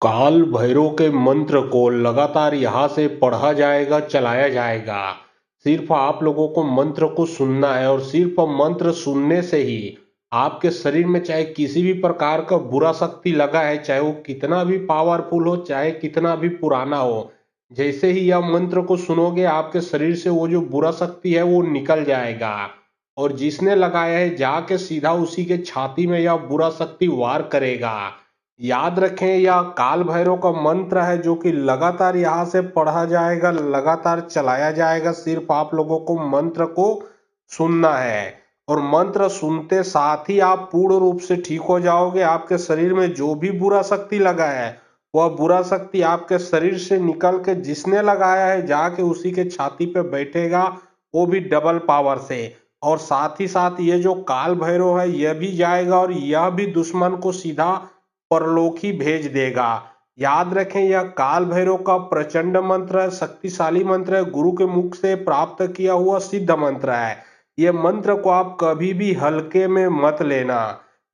काल भैरव के मंत्र को लगातार यहाँ से पढ़ा जाएगा, चलाया जाएगा। सिर्फ आप लोगों को मंत्र को सुनना है और सिर्फ मंत्र सुनने से ही आपके शरीर में चाहे किसी भी प्रकार का बुरा शक्ति लगा है, चाहे वो कितना भी पावरफुल हो, चाहे कितना भी पुराना हो, जैसे ही यह मंत्र को सुनोगे आपके शरीर से वो जो बुरा शक्ति है वो निकल जाएगा। और जिसने लगाया है जाके सीधा उसी के छाती में यह बुरा शक्ति वार करेगा। याद रखें, यह काल भैरव का मंत्र है जो कि लगातार यहाँ से पढ़ा जाएगा, लगातार चलाया जाएगा। सिर्फ आप लोगों को मंत्र को सुनना है और मंत्र सुनते साथ ही आप पूर्ण रूप से ठीक हो जाओगे। आपके शरीर में जो भी बुरा शक्ति लगा है वह बुरा शक्ति आपके शरीर से निकल के जिसने लगाया है जाके उसी के छाती पे बैठेगा, वो भी डबल पावर से। और साथ ही साथ ये जो काल भैरव है यह भी जाएगा और यह भी दुश्मन को सीधा परलोक ही भेज देगा। याद रखें, यह काल भैरव का प्रचंड मंत्र है, शक्तिशाली मंत्र है, गुरु के मुख से प्राप्त किया हुआ सिद्ध मंत्र है। यह मंत्र को आप कभी भी हल्के में मत लेना।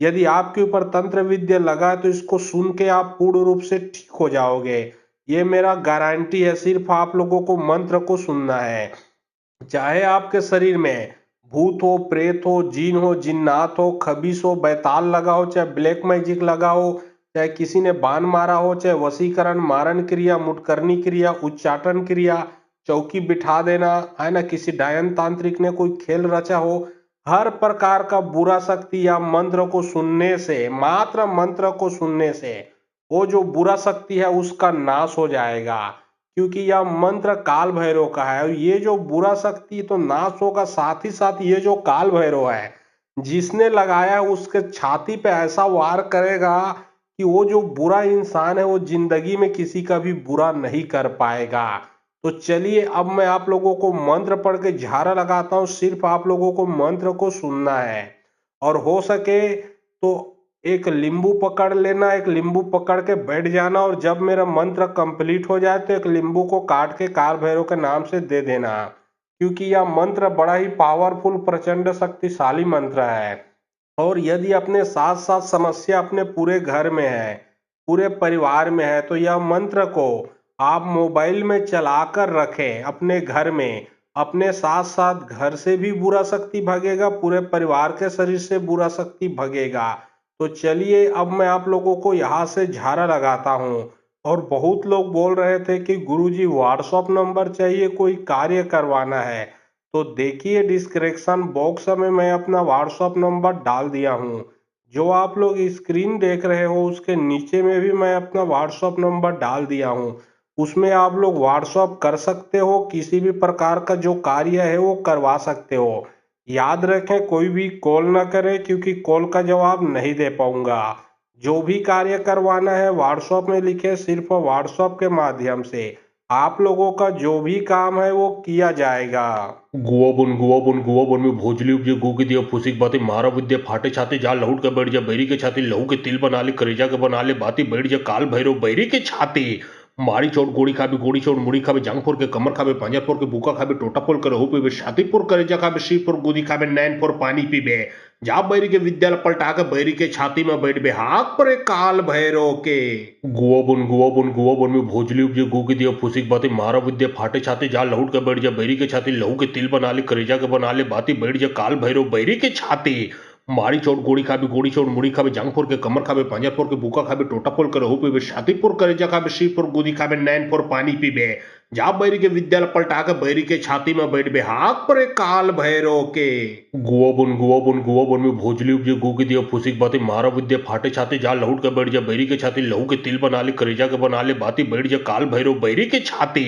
यदि आपके ऊपर तंत्र विद्या लगा है तो इसको सुन के आप पूर्ण रूप से ठीक हो जाओगे। ये मेरा गारंटी है। सिर्फ आप लोगों को मंत्र को सुनना है। चाहे आपके शरीर में भूत हो, प्रेत हो, जिन हो, जिन्नात हो, खबीस हो, बैताल लगा हो, चाहे ब्लैक मैजिक लगा हो, चाहे किसी ने बाण मारा हो, चाहे वशीकरण, मारण क्रिया, मुटकरनी क्रिया, उच्चाटन क्रिया, चौकी बिठा देना है ना, किसी डायन तांत्रिक ने कोई खेल रचा हो, हर प्रकार का बुरा शक्ति या मंत्र को सुनने से, मात्र मंत्र को सुनने से वो जो बुरा शक्ति है उसका नाश हो जाएगा। क्योंकि यह मंत्र काल भैरव का है और ये जो बुरा शक्ति तो नाश होगा, साथ ही साथ ये जो काल भैरव है जिसने लगाया उसके छाती पे ऐसा वार करेगा कि वो जो बुरा इंसान है वो जिंदगी में किसी का भी बुरा नहीं कर पाएगा। तो चलिए अब मैं आप लोगों को मंत्र पढ़ के झाड़ा लगाता हूँ। सिर्फ आप लोगों को मंत्र को सुनना है और हो सके तो एक नींबू पकड़ लेना, एक नींबू पकड़ के बैठ जाना और जब मेरा मंत्र कंप्लीट हो जाए तो एक नींबू को काट के काल भैरव के नाम से दे देना। क्योंकि यह मंत्र बड़ा ही पावरफुल, प्रचंड शक्तिशाली मंत्र है। और यदि अपने साथ साथ समस्या अपने पूरे घर में है, पूरे परिवार में है, तो यह मंत्र को आप मोबाइल में चलाकर रखें अपने घर में। अपने साथ साथ घर से भी बुरा शक्ति भगेगा, पूरे परिवार के शरीर से बुरा शक्ति भगेगा। तो चलिए अब मैं आप लोगों को यहाँ से झाड़ा लगाता हूँ। और बहुत लोग बोल रहे थे कि गुरुजी व्हाट्सएप नंबर चाहिए, कोई कार्य करवाना है। तो देखिए डिस्क्रिप्शन बॉक्स में मैं अपना व्हाट्सएप नंबर डाल दिया हूँ। जो आप लोग स्क्रीन देख रहे हो उसके नीचे में भी मैं अपना व्हाट्सएप नंबर डाल दिया हूँ। उसमें आप लोग व्हाट्सएप कर सकते हो, किसी भी प्रकार का जो कार्य है वो करवा सकते हो। याद रखें, कोई भी कॉल ना करें क्योंकि कॉल का जवाब नहीं दे पाऊंगा। जो भी कार्य करवाना है व्हाट्सएप में लिखे, सिर्फ व्हाट्सएप के माध्यम से आप लोगों का जो भी काम है वो किया जाएगा। गुआ बन में भोजली उपजे गु के दिया फुसिक बाती मारा विद्या फाटे छाते जा लौट के बैठ जा बैरी के छाती लहू के तिल बना ले करेजा के बना ले बाती बैठ जा काल भैरव बैरी के छाती मारी चोट गोड़ी खाबे गोड़ी चोट मुड़ी खाबे जांग फोड़ के कमर खाबे पांजा फोड़ के बुका खाबे टोटा फोड़ के रहू पीबे छाती फोड़ करेजा खाबे शीर फोड़ गोदी खाबे नैन फोड़ पानी पीबे जा बैरी के विद्यालय पलटा के बैरी के छाती में बैठ बे हाथ पर काल भैरव के गुआ बन में भोजली उपजे गु के दिया फुसिक बाती मारा विद्या फाटे छाते जा लौट के बैठ जा बैरी के छाती लहू के तिल बना ले करेजा के बना ले बाती बैठ जा काल भैरव बैरी के छाती मारी चोट गोड़ी खाबे गोड़ी चोट मुड़ी खाबे जांग फोड़ के कमर खाबे पांजा फोड़ के बुका खाबे टोटा फोड़ के रहू पीबे छाती फोड़ करेजा खाबे शीर फोड़ गोदी खाबे नैन फोड़ पानी पीबे जा बैरी के विद्यालय पलटा के बैरी के छाती में बैठ बे हाथ पर काल भैरव के गुआ बन में भोजली उपजे गु के दिया फुसिक बाती मारा विद्या फाटे छाते जा लौट के बैठ जा बैरी के छाती लहू के तिल बना ले करेजा के बना ले बाती बैठ जा काल भैरव बैरी के छाती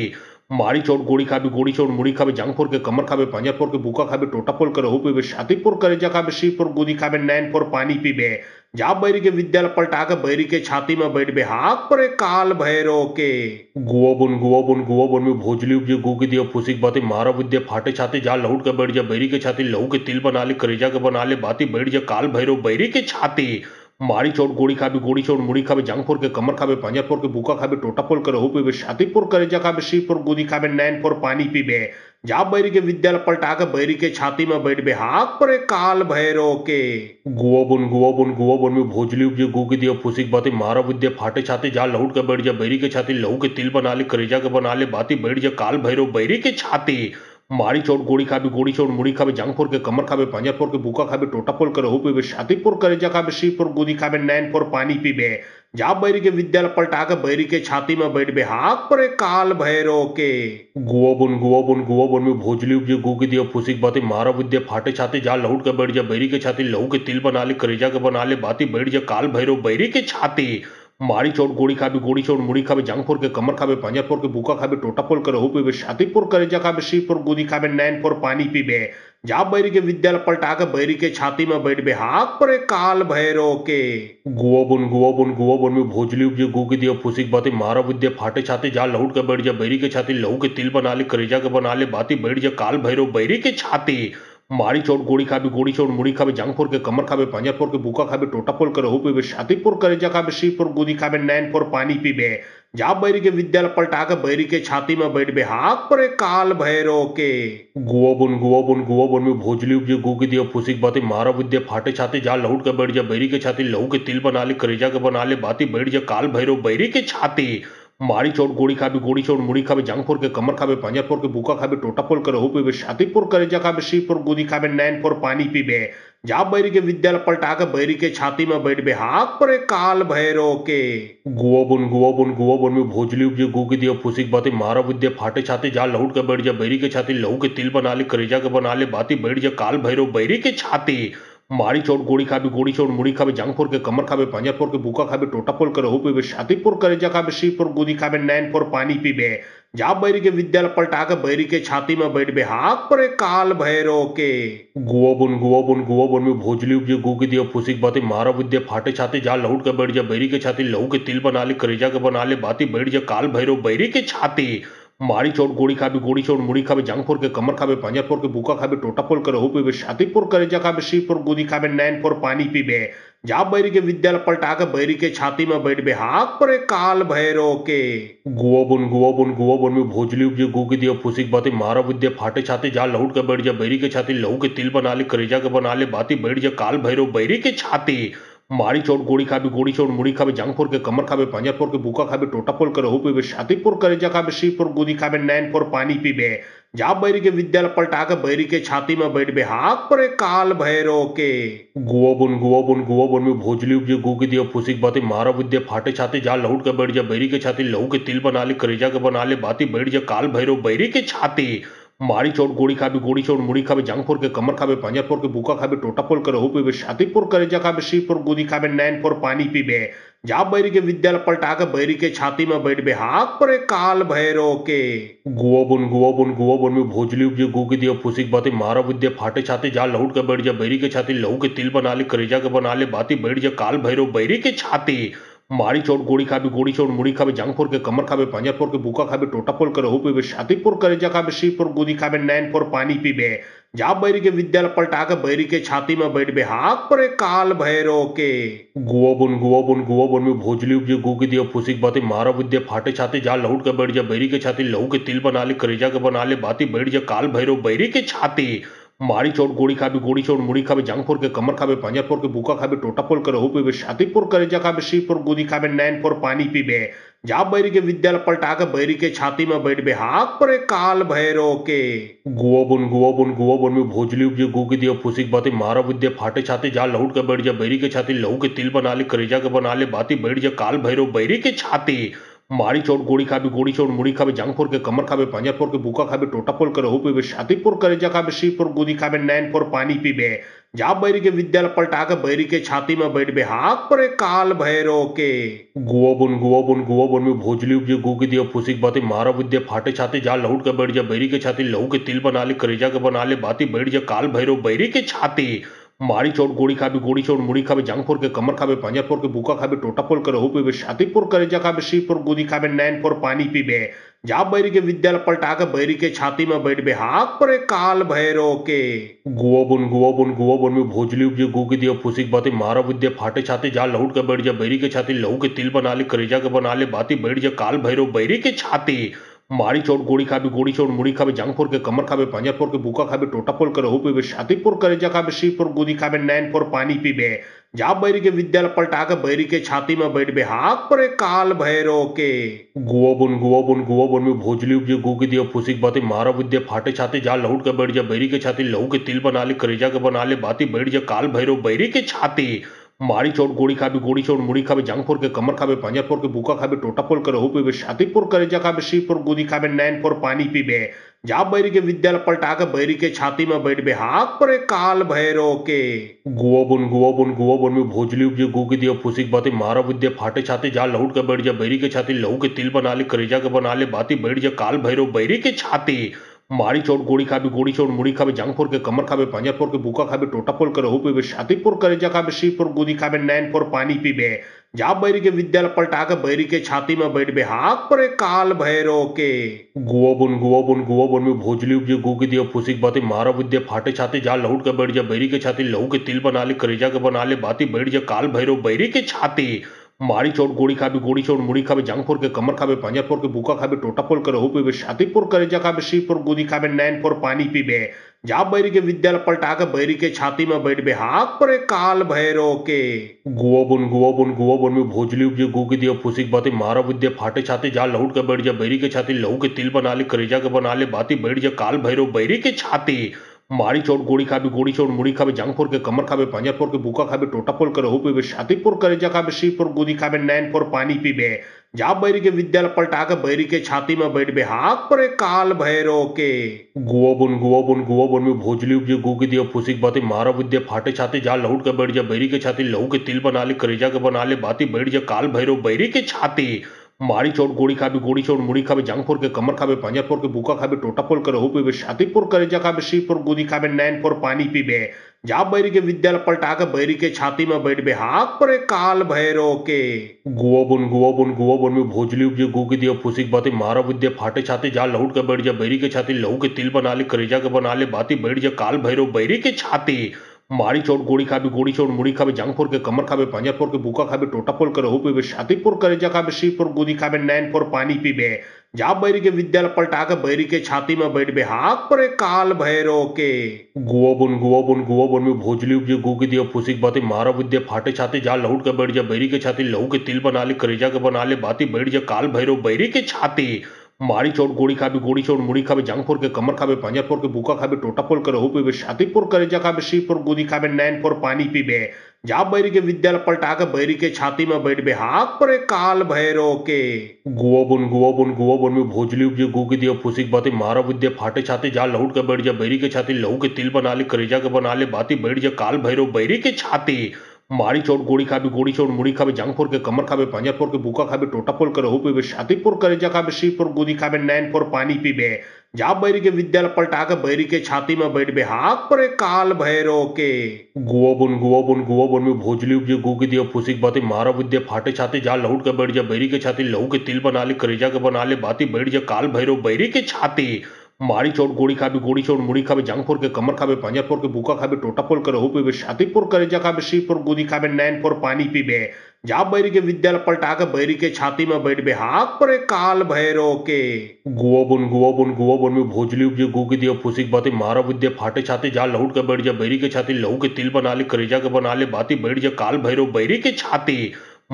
मारी चोट गोड़ी खाबे गोड़ी चोट मुड़ी खाबे जांग फोड़ के कमर खाबे पांजा फोड़ के बुका खाबे टोटा फोड़ के रहू पीबे छाती फोड़ करेजा खाबे शीर फोड़ गोदी खाबे नैन फोड़ पानी पीबे जा बैरी के विद्यालय पलटा के बैरी के छाती में बैठ बे हाथ पर काल भैरव के गुआ बन में भोजली उपजे गु के दिया फुसिक बाती मारा विद्या फाटे छाते जा लौट के बैठ जा बैरी के छाती लहू के तिल बना ले करेजा के बना ले बाती बैठ जा काल भैरव बैरी के छाती मारी चोट गोड़ी खाबे गोड़ी चोट मुड़ी खाबे जांग फोड़ के कमर खाबे पांजा फोड़ के बुका खाबे टोटा फोड़ के रहू पीबे छाती फोड़ करेजा खाबे शीर फोड़ गोदी खाबे नैन फोड़ पानी पीबे जा बैरी के विद्यालय पलटा के बैरी के छाती में बैठ बे हाक पर एक काल भैरो के गुआ बुन में भोजली उपजे गु के दिया फुसिक बाती मारा विद्या फाटे छाती जा लौट के बैठ जा बैरी के छाती लहू के तिल बना ले करेजा के बना ले बाती बैठ जा काल भैरो बैरी के छाती मारी चोट गोड़ी चोट मुड़ी खाबे जांग फोर के कमर खाबे पंजा फोर के बुका खाबे टोटा पोल के रहू पीबे छाती पुर करेजा खाबे शी पुर गुदी खाबे नैन पुर पानी पीबे जा बैरी के विद्यालय पलटा के बैरी के छाती में बैठ बे हाक पर एक काल भैरो के गुआ बुन में भोजली उपजे गु के दिया फुसिक बाती मारा विद्या फाटे छाती जा लौट के बैठ जा बैरी के छाती लहू के तिल बना ले करेजा के बना ले बाती बैठ जा काल भैरो बैरी के छाती मारी चोट गोड़ी चोट मुड़ी खाबे जांग फोर के कमर खाबे पंजा फोर के बुका खाबे टोटा पोल के रहू पीबे छाती पुर करेजा खाबे शी पुर गुदी खाबे नैन पुर पानी पीबे जा बैरी के विद्यालय पलटा के बैरी के छाती में बैठ बे हाक पर एक काल भैरो के गुआ बुन में भोजली उपजे गु के दिया फुसिक बाती मारा विद्या फाटे छाती जा लौट के बैठ जा बैरी के छाती लहू के तिल बना ले करेजा के बना ले बाती बैठ जा काल भैरो बैरी के छाती मारी चोट गोड़ी चोट मुड़ी खाबे जांग फोर के कमर खाबे पंजा फोर के बुका खाबे टोटा पोल के रहू पीबे छाती पुर करेजा खाबे शी पुर गुदी खाबे नैन पुर पानी पीबे जा बैरी के विद्यालय पलटा के बैरी के छाती में बैठ बे हाक पर एक काल भैरो के गुआ बुन में भोजली उपजे गु के दिया फुसिक बाती मारा विद्या फाटे छाती जा लौट के बैठ जा बैरी के छाती लहू के तिल बना ले करेजा के बना ले बाती बैठ जा काल भैरो बैरी के छाती मारी चोट गोड़ी चोट मुड़ी खाबे जांग फोर के कमर खाबे पंजा फोर के बुका खाबे टोटा पोल के रहू पीबे छाती पुर करेजा खाबे शी पुर गुदी खाबे नैन पुर पानी पीबे जा बैरी के विद्यालय पलटा के बैरी के छाती में बैठ बे हाक पर एक काल भैरो के गुआ बुन में भोजली उपजे गु के दिया फुसिक बाती मारा विद्या फाटे छाती जा लौट के बैठ जा बैरी के छाती लहू के तिल बना ले करेजा के बना ले बाती बैठ जा काल भैरो बैरी के छाती मारी चोट गोड़ी चोट मुड़ी खाबे जांग फोर के कमर खाबे पंजा फोर के बुका खाबे टोटा पोल के रहू पीबे छाती पुर करेजा खाबे शी पुर गुदी खाबे नैन पुर पानी पीबे जा बैरी के विद्यालय पलटा के बैरी के छाती में बैठ बे हाक पर एक काल भैरो के गुआ बुन में भोजली उपजे गु के दिया फुसिक बाती मारा विद्या फाटे छाती जा लौट के बैठ जा बैरी के छाती लहू के तिल बना ले करेजा के बना ले बाती बैठ जा काल भैरो बैरी के छाती मारी चोट गोड़ी चोट मुड़ी खाबे जांग फोर के कमर खाबे पंजा फोर के बुका खाबे टोटा पोल के रहू पीबे छाती पुर करेजा खाबे शी पुर गुदी खाबे नैन पुर पानी पीबे जा बैरी के विद्यालय पलटा के बैरी के छाती में बैठ बे हाक पर एक काल भैरो के गुआ बुन में भोजली उपजे गु के दिया फुसिक बाती मारा विद्या फाटे छाती जा लौट के बैठ जा बैरी के छाती लहू के तिल बना ले करेजा के बना ले बाती बैठ जा काल भैरो बैरी के छाती मारी चोट गोड़ी चोट मुड़ी खाबे जांग फोर के कमर खाबे पंजा फोर के बुका खाबे टोटा पोल के रहू पीबे छाती पुर करेजा खाबे शी पुर गुदी खाबे नैन पुर पानी पीबे जा बैरी के विद्यालय पलटा के बैरी के छाती में बैठ बे हाक पर एक काल भैरो के गुआ बुन में भोजली उपजे गु के दिया फुसिक बाती मारा विद्या फाटे छाती जा लौट के बैठ जा बैरी के छाती लहू के तिल बना ले करेजा के बना ले बाती बैठ जा काल भैरो बैरी के छाती मारी चोट गोड़ी चोट मुड़ी खाबे जांग फोर के कमर खाबे पंजा फोर के बुका खाबे टोटा पोल के रहू पीबे छाती पुर करेजा खाबे शी पुर गुदी खाबे नैन पुर पानी पीबे जा बैरी के विद्यालय पलटा के बैरी के छाती में बैठ बे हाक पर एक काल भैरो के गुआ बुन में भोजली उपजे गु के दिया फुसिक बाती मारा विद्या फाटे छाती जा लौट के बैठ जा बैरी के छाती लहू के तिल बना ले करेजा के बना ले बाती बैठ जा काल भैरो बैरी के छाती मारी चोट गोड़ी चोट मुड़ी खाबे जांग फोर के कमर खाबे पंजा फोर के बुका खाबे टोटा पोल के रहू पीबे छाती पुर करेजा खाबे शी पुर गुदी खाबे नैन पुर पानी पीबे जा बैरी के विद्यालय पलटा के बैरी के छाती में बैठ बे हाक पर एक काल भैरो के गुआ बुन में भोजली उपजे गु के दिया फुसिक बाती मारा विद्या फाटे छाती जा लौट के बैठ जा बैरी के छाती लहू के तिल बना ले करेजा के बना ले बाती बैठ जा काल भैरो बैरी के छाती मारी चोट गोड़ी चोट मुड़ी खाबे जांग फोर के कमर खाबे पंजा फोर के बुका खाबे टोटा पोल के रहू पीबे छाती पुर करेजा खाबे शी पुर गुदी खाबे नैन पुर पानी पीबे जा बैरी के विद्यालय पलटा के बैरी के छाती में बैठ बे हाक पर एक काल भैरो के गुआ बुन में भोजली उपजे गु के दिया फुसिक बाती मारा विद्या फाटे छाती जा लौट के बैठ जा बैरी के छाती लहू के तिल बना ले करेजा के बना ले बाती बैठ जा काल भैरो बैरी के छाती मारी चोट गोड़ी चोट मुड़ी खाबे जांग फोर के कमर खाबे पंजा फोर के बुका खाबे टोटा पोल के रहू पीबे छाती पुर करेजा खाबे शी पुर गुदी खाबे नैन पुर पानी पीबे जा बैरी के विद्यालय पलटा के बैरी के छाती में बैठ बे हाक पर एक काल भैरो के गुआ बुन में भोजली उपजे गु के दिया फुसिक बाती मारा विद्या फाटे छाती जा लौट के बैठ जा बैरी के छाती लहू के तिल बना ले करेजा के बना ले बाती बैठ जा काल भैरो बैरी के छाती मारी चोट गोड़ी चोट मुड़ी खाबे जांग फोर के कमर खाबे पंजा फोर के बुका खाबे टोटा पोल के रहू पीबे छाती पुर करेजा खाबे शी पुर गुदी खाबे नैन पुर पानी पीबे जा बैरी के विद्यालय पलटा के बैरी के छाती में बैठ बे हाक पर एक काल भैरो के गुआ बुन में भोजली उपजे गु के दिया फुसिक बाती मारा विद्या फाटे छाती जा लौट के बैठ जा बैरी के छाती लहू के तिल बना ले करेजा के बना ले बाती बैठ जा काल भैरो बैरी के छाती मारी चोट गोड़ी खाबे गोड़ी चोट मुड़ी खाबे जांग फोड़ के कमर खाबे पांजा फोड़ के बुका खाबे टोटा फोड़ के रहू पीबे छाती फोड़ करेजा खाबे सी फोड़ गुदी खाबे नैन फोड़ पानी पीबे जा बैरी के विद्यालय पलटा के बैरी के छाती में बैठ बे हाक पर काल भैरो के गुआ बुन में भोजली उपजे गु के दिया फुसिक बाती मारा विद्या फाटे छाती जा लौट के बैठ जा बैरी के छाती लहू के तिल बना ले करेजा के बना ले बाती बैठ जा काल भैरो बैरी के छाती मारी चोट गोड़ी खाबे गोड़ी चोट मुड़ी खाबे जांग फोड़ के कमर खाबे पांजा फोड़ के बुका खाबे टोटा फोड़ के रहू पीबे छाती फोड़ करेजा खाबे सी फोड़ गुदी खाबे नैन फोड़ पानी पीबे जा बैरी के विद्यालय पलटा के बैरी के छाती में बैठ बे हाक पर काल भैरो के गुआ बुन में भोजली उपजे गु के दिया फुसिक बाती मारा विद्या फाटे छाती जा लौट के बैठ जा बैरी के छाती लहू के तिल बना ले करेजा के बना ले बाती बैठ जा काल भैरो बैरी के छाती मारी चोट गोड़ी खाबे गोड़ी चोट मुड़ी खाबे जांग फोड़ के कमर खाबे पांजा फोड़ के बुका खाबे टोटा फोड़ के रहू पीबे छाती फोड़ करेजा खाबे सी फोड़ गुदी खाबे नैन फोड़ पानी पीबे जा बैरी के विद्यालय पलटा के बैरी के छाती में बैठ बे हाक पर काल भैरो के गुआ बुन में भोजली उपजे गु के दिया फुसिक बाती मारा विद्या फाटे छाती जा लौट के बैठ जा बैरी के छाती लहू के तिल बना ले करेजा के बना ले बाती बैठ जा काल भैरो बैरी के छाती मारी चोट गोड़ी खाबे गोड़ी चोट मुड़ी खाबे जांग फोड़ के कमर खाबे पांजा फोड़ के बुका खाबे टोटा फोड़ के रहू पीबे छाती फोड़ करेजा खाबे सी फोड़ गुदी खाबे नैन फोड़ पानी पीबे जा बैरी के विद्यालय पलटा के बैरी के छाती में बैठ बे हाक पर काल भैरो के गुआ बुन में भोजली उपजे गु के दिया फुसिक बाती मारा विद्या फाटे छाती जा लौट के बैठ जा बैरी के छाती लहू के तिल बना ले करेजा के बना ले बाती बैठ जा काल भैरो बैरी के छाती मारी चोट गोड़ी खाबे गोड़ी चोट मुड़ी खाबे जांग फोड़ के कमर खाबे पांजा फोड़ के बुका खाबे टोटा फोड़ के रहू पीबे छाती फोड़ करेजा खाबे सी फोड़ गुदी खाबे नैन फोड़ पानी पीबे जा बैरी के विद्यालय पलटा के बैरी के छाती में बैठ बे हाक पर काल भैरो के गुआ बुन में भोजली उपजे गु के दिया फुसिक बाती मारा विद्या फाटे छाती जा लौट के बैठ जा बैरी के छाती लहू के तिल बना ले करेजा के बना ले बाती बैठ जा काल भैरो बैरी के छाती मारी चोट गोड़ी खाबे गोड़ी चोट मुड़ी खाबे जांग फोड़ के कमर खाबे पांजा फोड़ के बुका खाबे टोटा फोड़ के रहू पीबे छाती फोड़ करेजा खाबे सी फोड़ गुदी खाबे नैन फोड़ पानी पीबे जा बैरी के विद्यालय पलटा के बैरी के छाती में बैठ बे हाक पर काल भैरो के गुआ बुन में भोजली उपजे गु के दिया फुसिक बाती मारा विद्या फाटे छाती जा लौट के बैठ जा बैरी के छाती लहू के तिल बना ले करेजा के बना ले बाती बैठ जा काल भैरो बैरी के छाती मारी चोट गोड़ी खाबे गोड़ी चोट मुड़ी खाबे जांग फोड़ के कमर खाबे पांजा फोड़ के बुका खाबे टोटा फोड़ के रहू पीबे छाती फोड़ करेजा खाबे सी फोड़ गुदी खाबे नैन फोड़ पानी पीबे जा बैरी के विद्यालय पलटा के बैरी के छाती में बैठ बे हाक पर काल भैरो के गुआ बुन में भोजली उपजे गु के दिया फुसिक बाती मारा विद्या फाटे छाती जा लौट के बैठ जा बैरी के छाती लहू के तिल बना ले करेजा के बना ले बाती बैठ जा काल भैरो बैरी के छाती मारी चोट गोड़ी खाबे गोड़ी चोट मुड़ी खाबे जांग फोड़ के कमर खाबे पांजा फोड़ के बुका खाबे टोटा फोड़ के रहू पीबे छाती फोड़ करेजा खाबे सी फोड़ गुदी खाबे नैन फोड़ पानी पीबे जा बैरी के विद्यालय पलटा के बैरी के छाती में बैठ बे हाक पर काल भैरो के गुआ बुन में भोजली उपजे गु के दिया फुसिक बाती मारा विद्या फाटे छाती जा लौट के बैठ जा बैरी के छाती लहू के तिल बना ले करेजा के बना ले बाती बैठ जा काल भैरो बैरी के छाती मारी चोट गोड़ी खाबे गोड़ी चोट मुड़ी खाबे जांग फोड़ के कमर खाबे पांजा फोड़ के बुका खाबे टोटा फोड़ के रहू पीबे छाती फोड़ करेजा खाबे सी फोड़ गुदी खाबे नैन फोड़ पानी पीबे जा बैरी के विद्यालय पलटा के बैरी के छाती में बैठ बे हाक पर काल भैरो के गुआ बुन में भोजली उपजे गु के दिया फुसिक बाती मारा विद्या फाटे छाती जा लौट के बैठ जा बैरी के छाती लहू के तिल बना ले करेजा के बना ले बाती बैठ जा काल भैरो बैरी के छाती मारी चोट गोड़ी खाबे गोड़ी चोट मुड़ी खाबे जांग फोड़ के कमर खाबे पांजा फोड़ के बुका खाबे टोटा फोड़ के रहू पीबे छाती फोड़ करेजा खाबे सी फोड़ गुदी खाबे नैन फोड़ पानी पीबे जा बैरी के विद्यालय पलटा के बैरी के छाती में बैठ बे हाक पर काल भैरो के गुआ बुन में भोजली उपजे गु के दिया फुसिक बाती मारा विद्या फाटे छाती जा लौट के बैठ जा बैरी के छाती लहू के तिल बना ले करेजा के बना ले बाती बैठ जा काल भैरो बैरी के छाती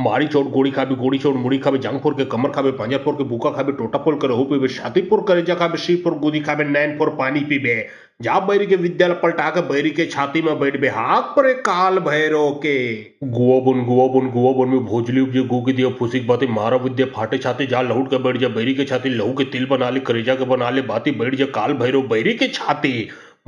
मारी चोट गोड़ी खाबे गोड़ी चोट मुड़ी खाबे जांग फोड़ के कमर खाबे पांजा फोड़ के बुका खाबे टोटा फोड़ के रहू पीबे छाती फोड़ करेजा खाबे सी फोड़ गुदी खाबे नैन फोड़ पानी पीबे जा बैरी के विद्यालय पलटा के बैरी के छाती में बैठ बे हाक पर काल भैरो के गुआ बुन में भोजली उपजे गु के दिया फुसिक बाती मारा विद्या फाटे छाती जा लौट के बैठ जा बैरी के छाती लहू के तिल बना ले करेजा के बना ले बाती बैठ जा काल भैरो बैरी के छाती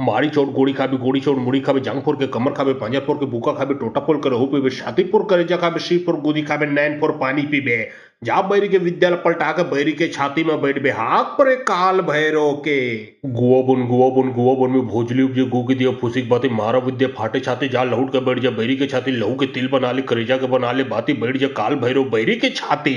मारी चोट गोड़ी खाबे गोड़ी चोट मुड़ी खाबे जांग फोड़ के कमर खाबे पांजा फोड़ के बुका खाबे टोटा फोड़ के रहू पीबे छाती फोड़ करेजा खाबे सी फोड़ गुदी खाबे नैन फोड़ पानी पीबे जा बैरी के विद्यालय पलटा के बैरी के छाती में बैठ बे हाक पर काल भैरो के गुआ बुन में भोजली उपजे गु के दिया फुसिक बाती मारा विद्या फाटे छाती जा लौट के बैठ जा बैरी के छाती लहू के तिल बना ले करेजा के बना ले बाती बैठ जा काल भैरो बैरी के छाती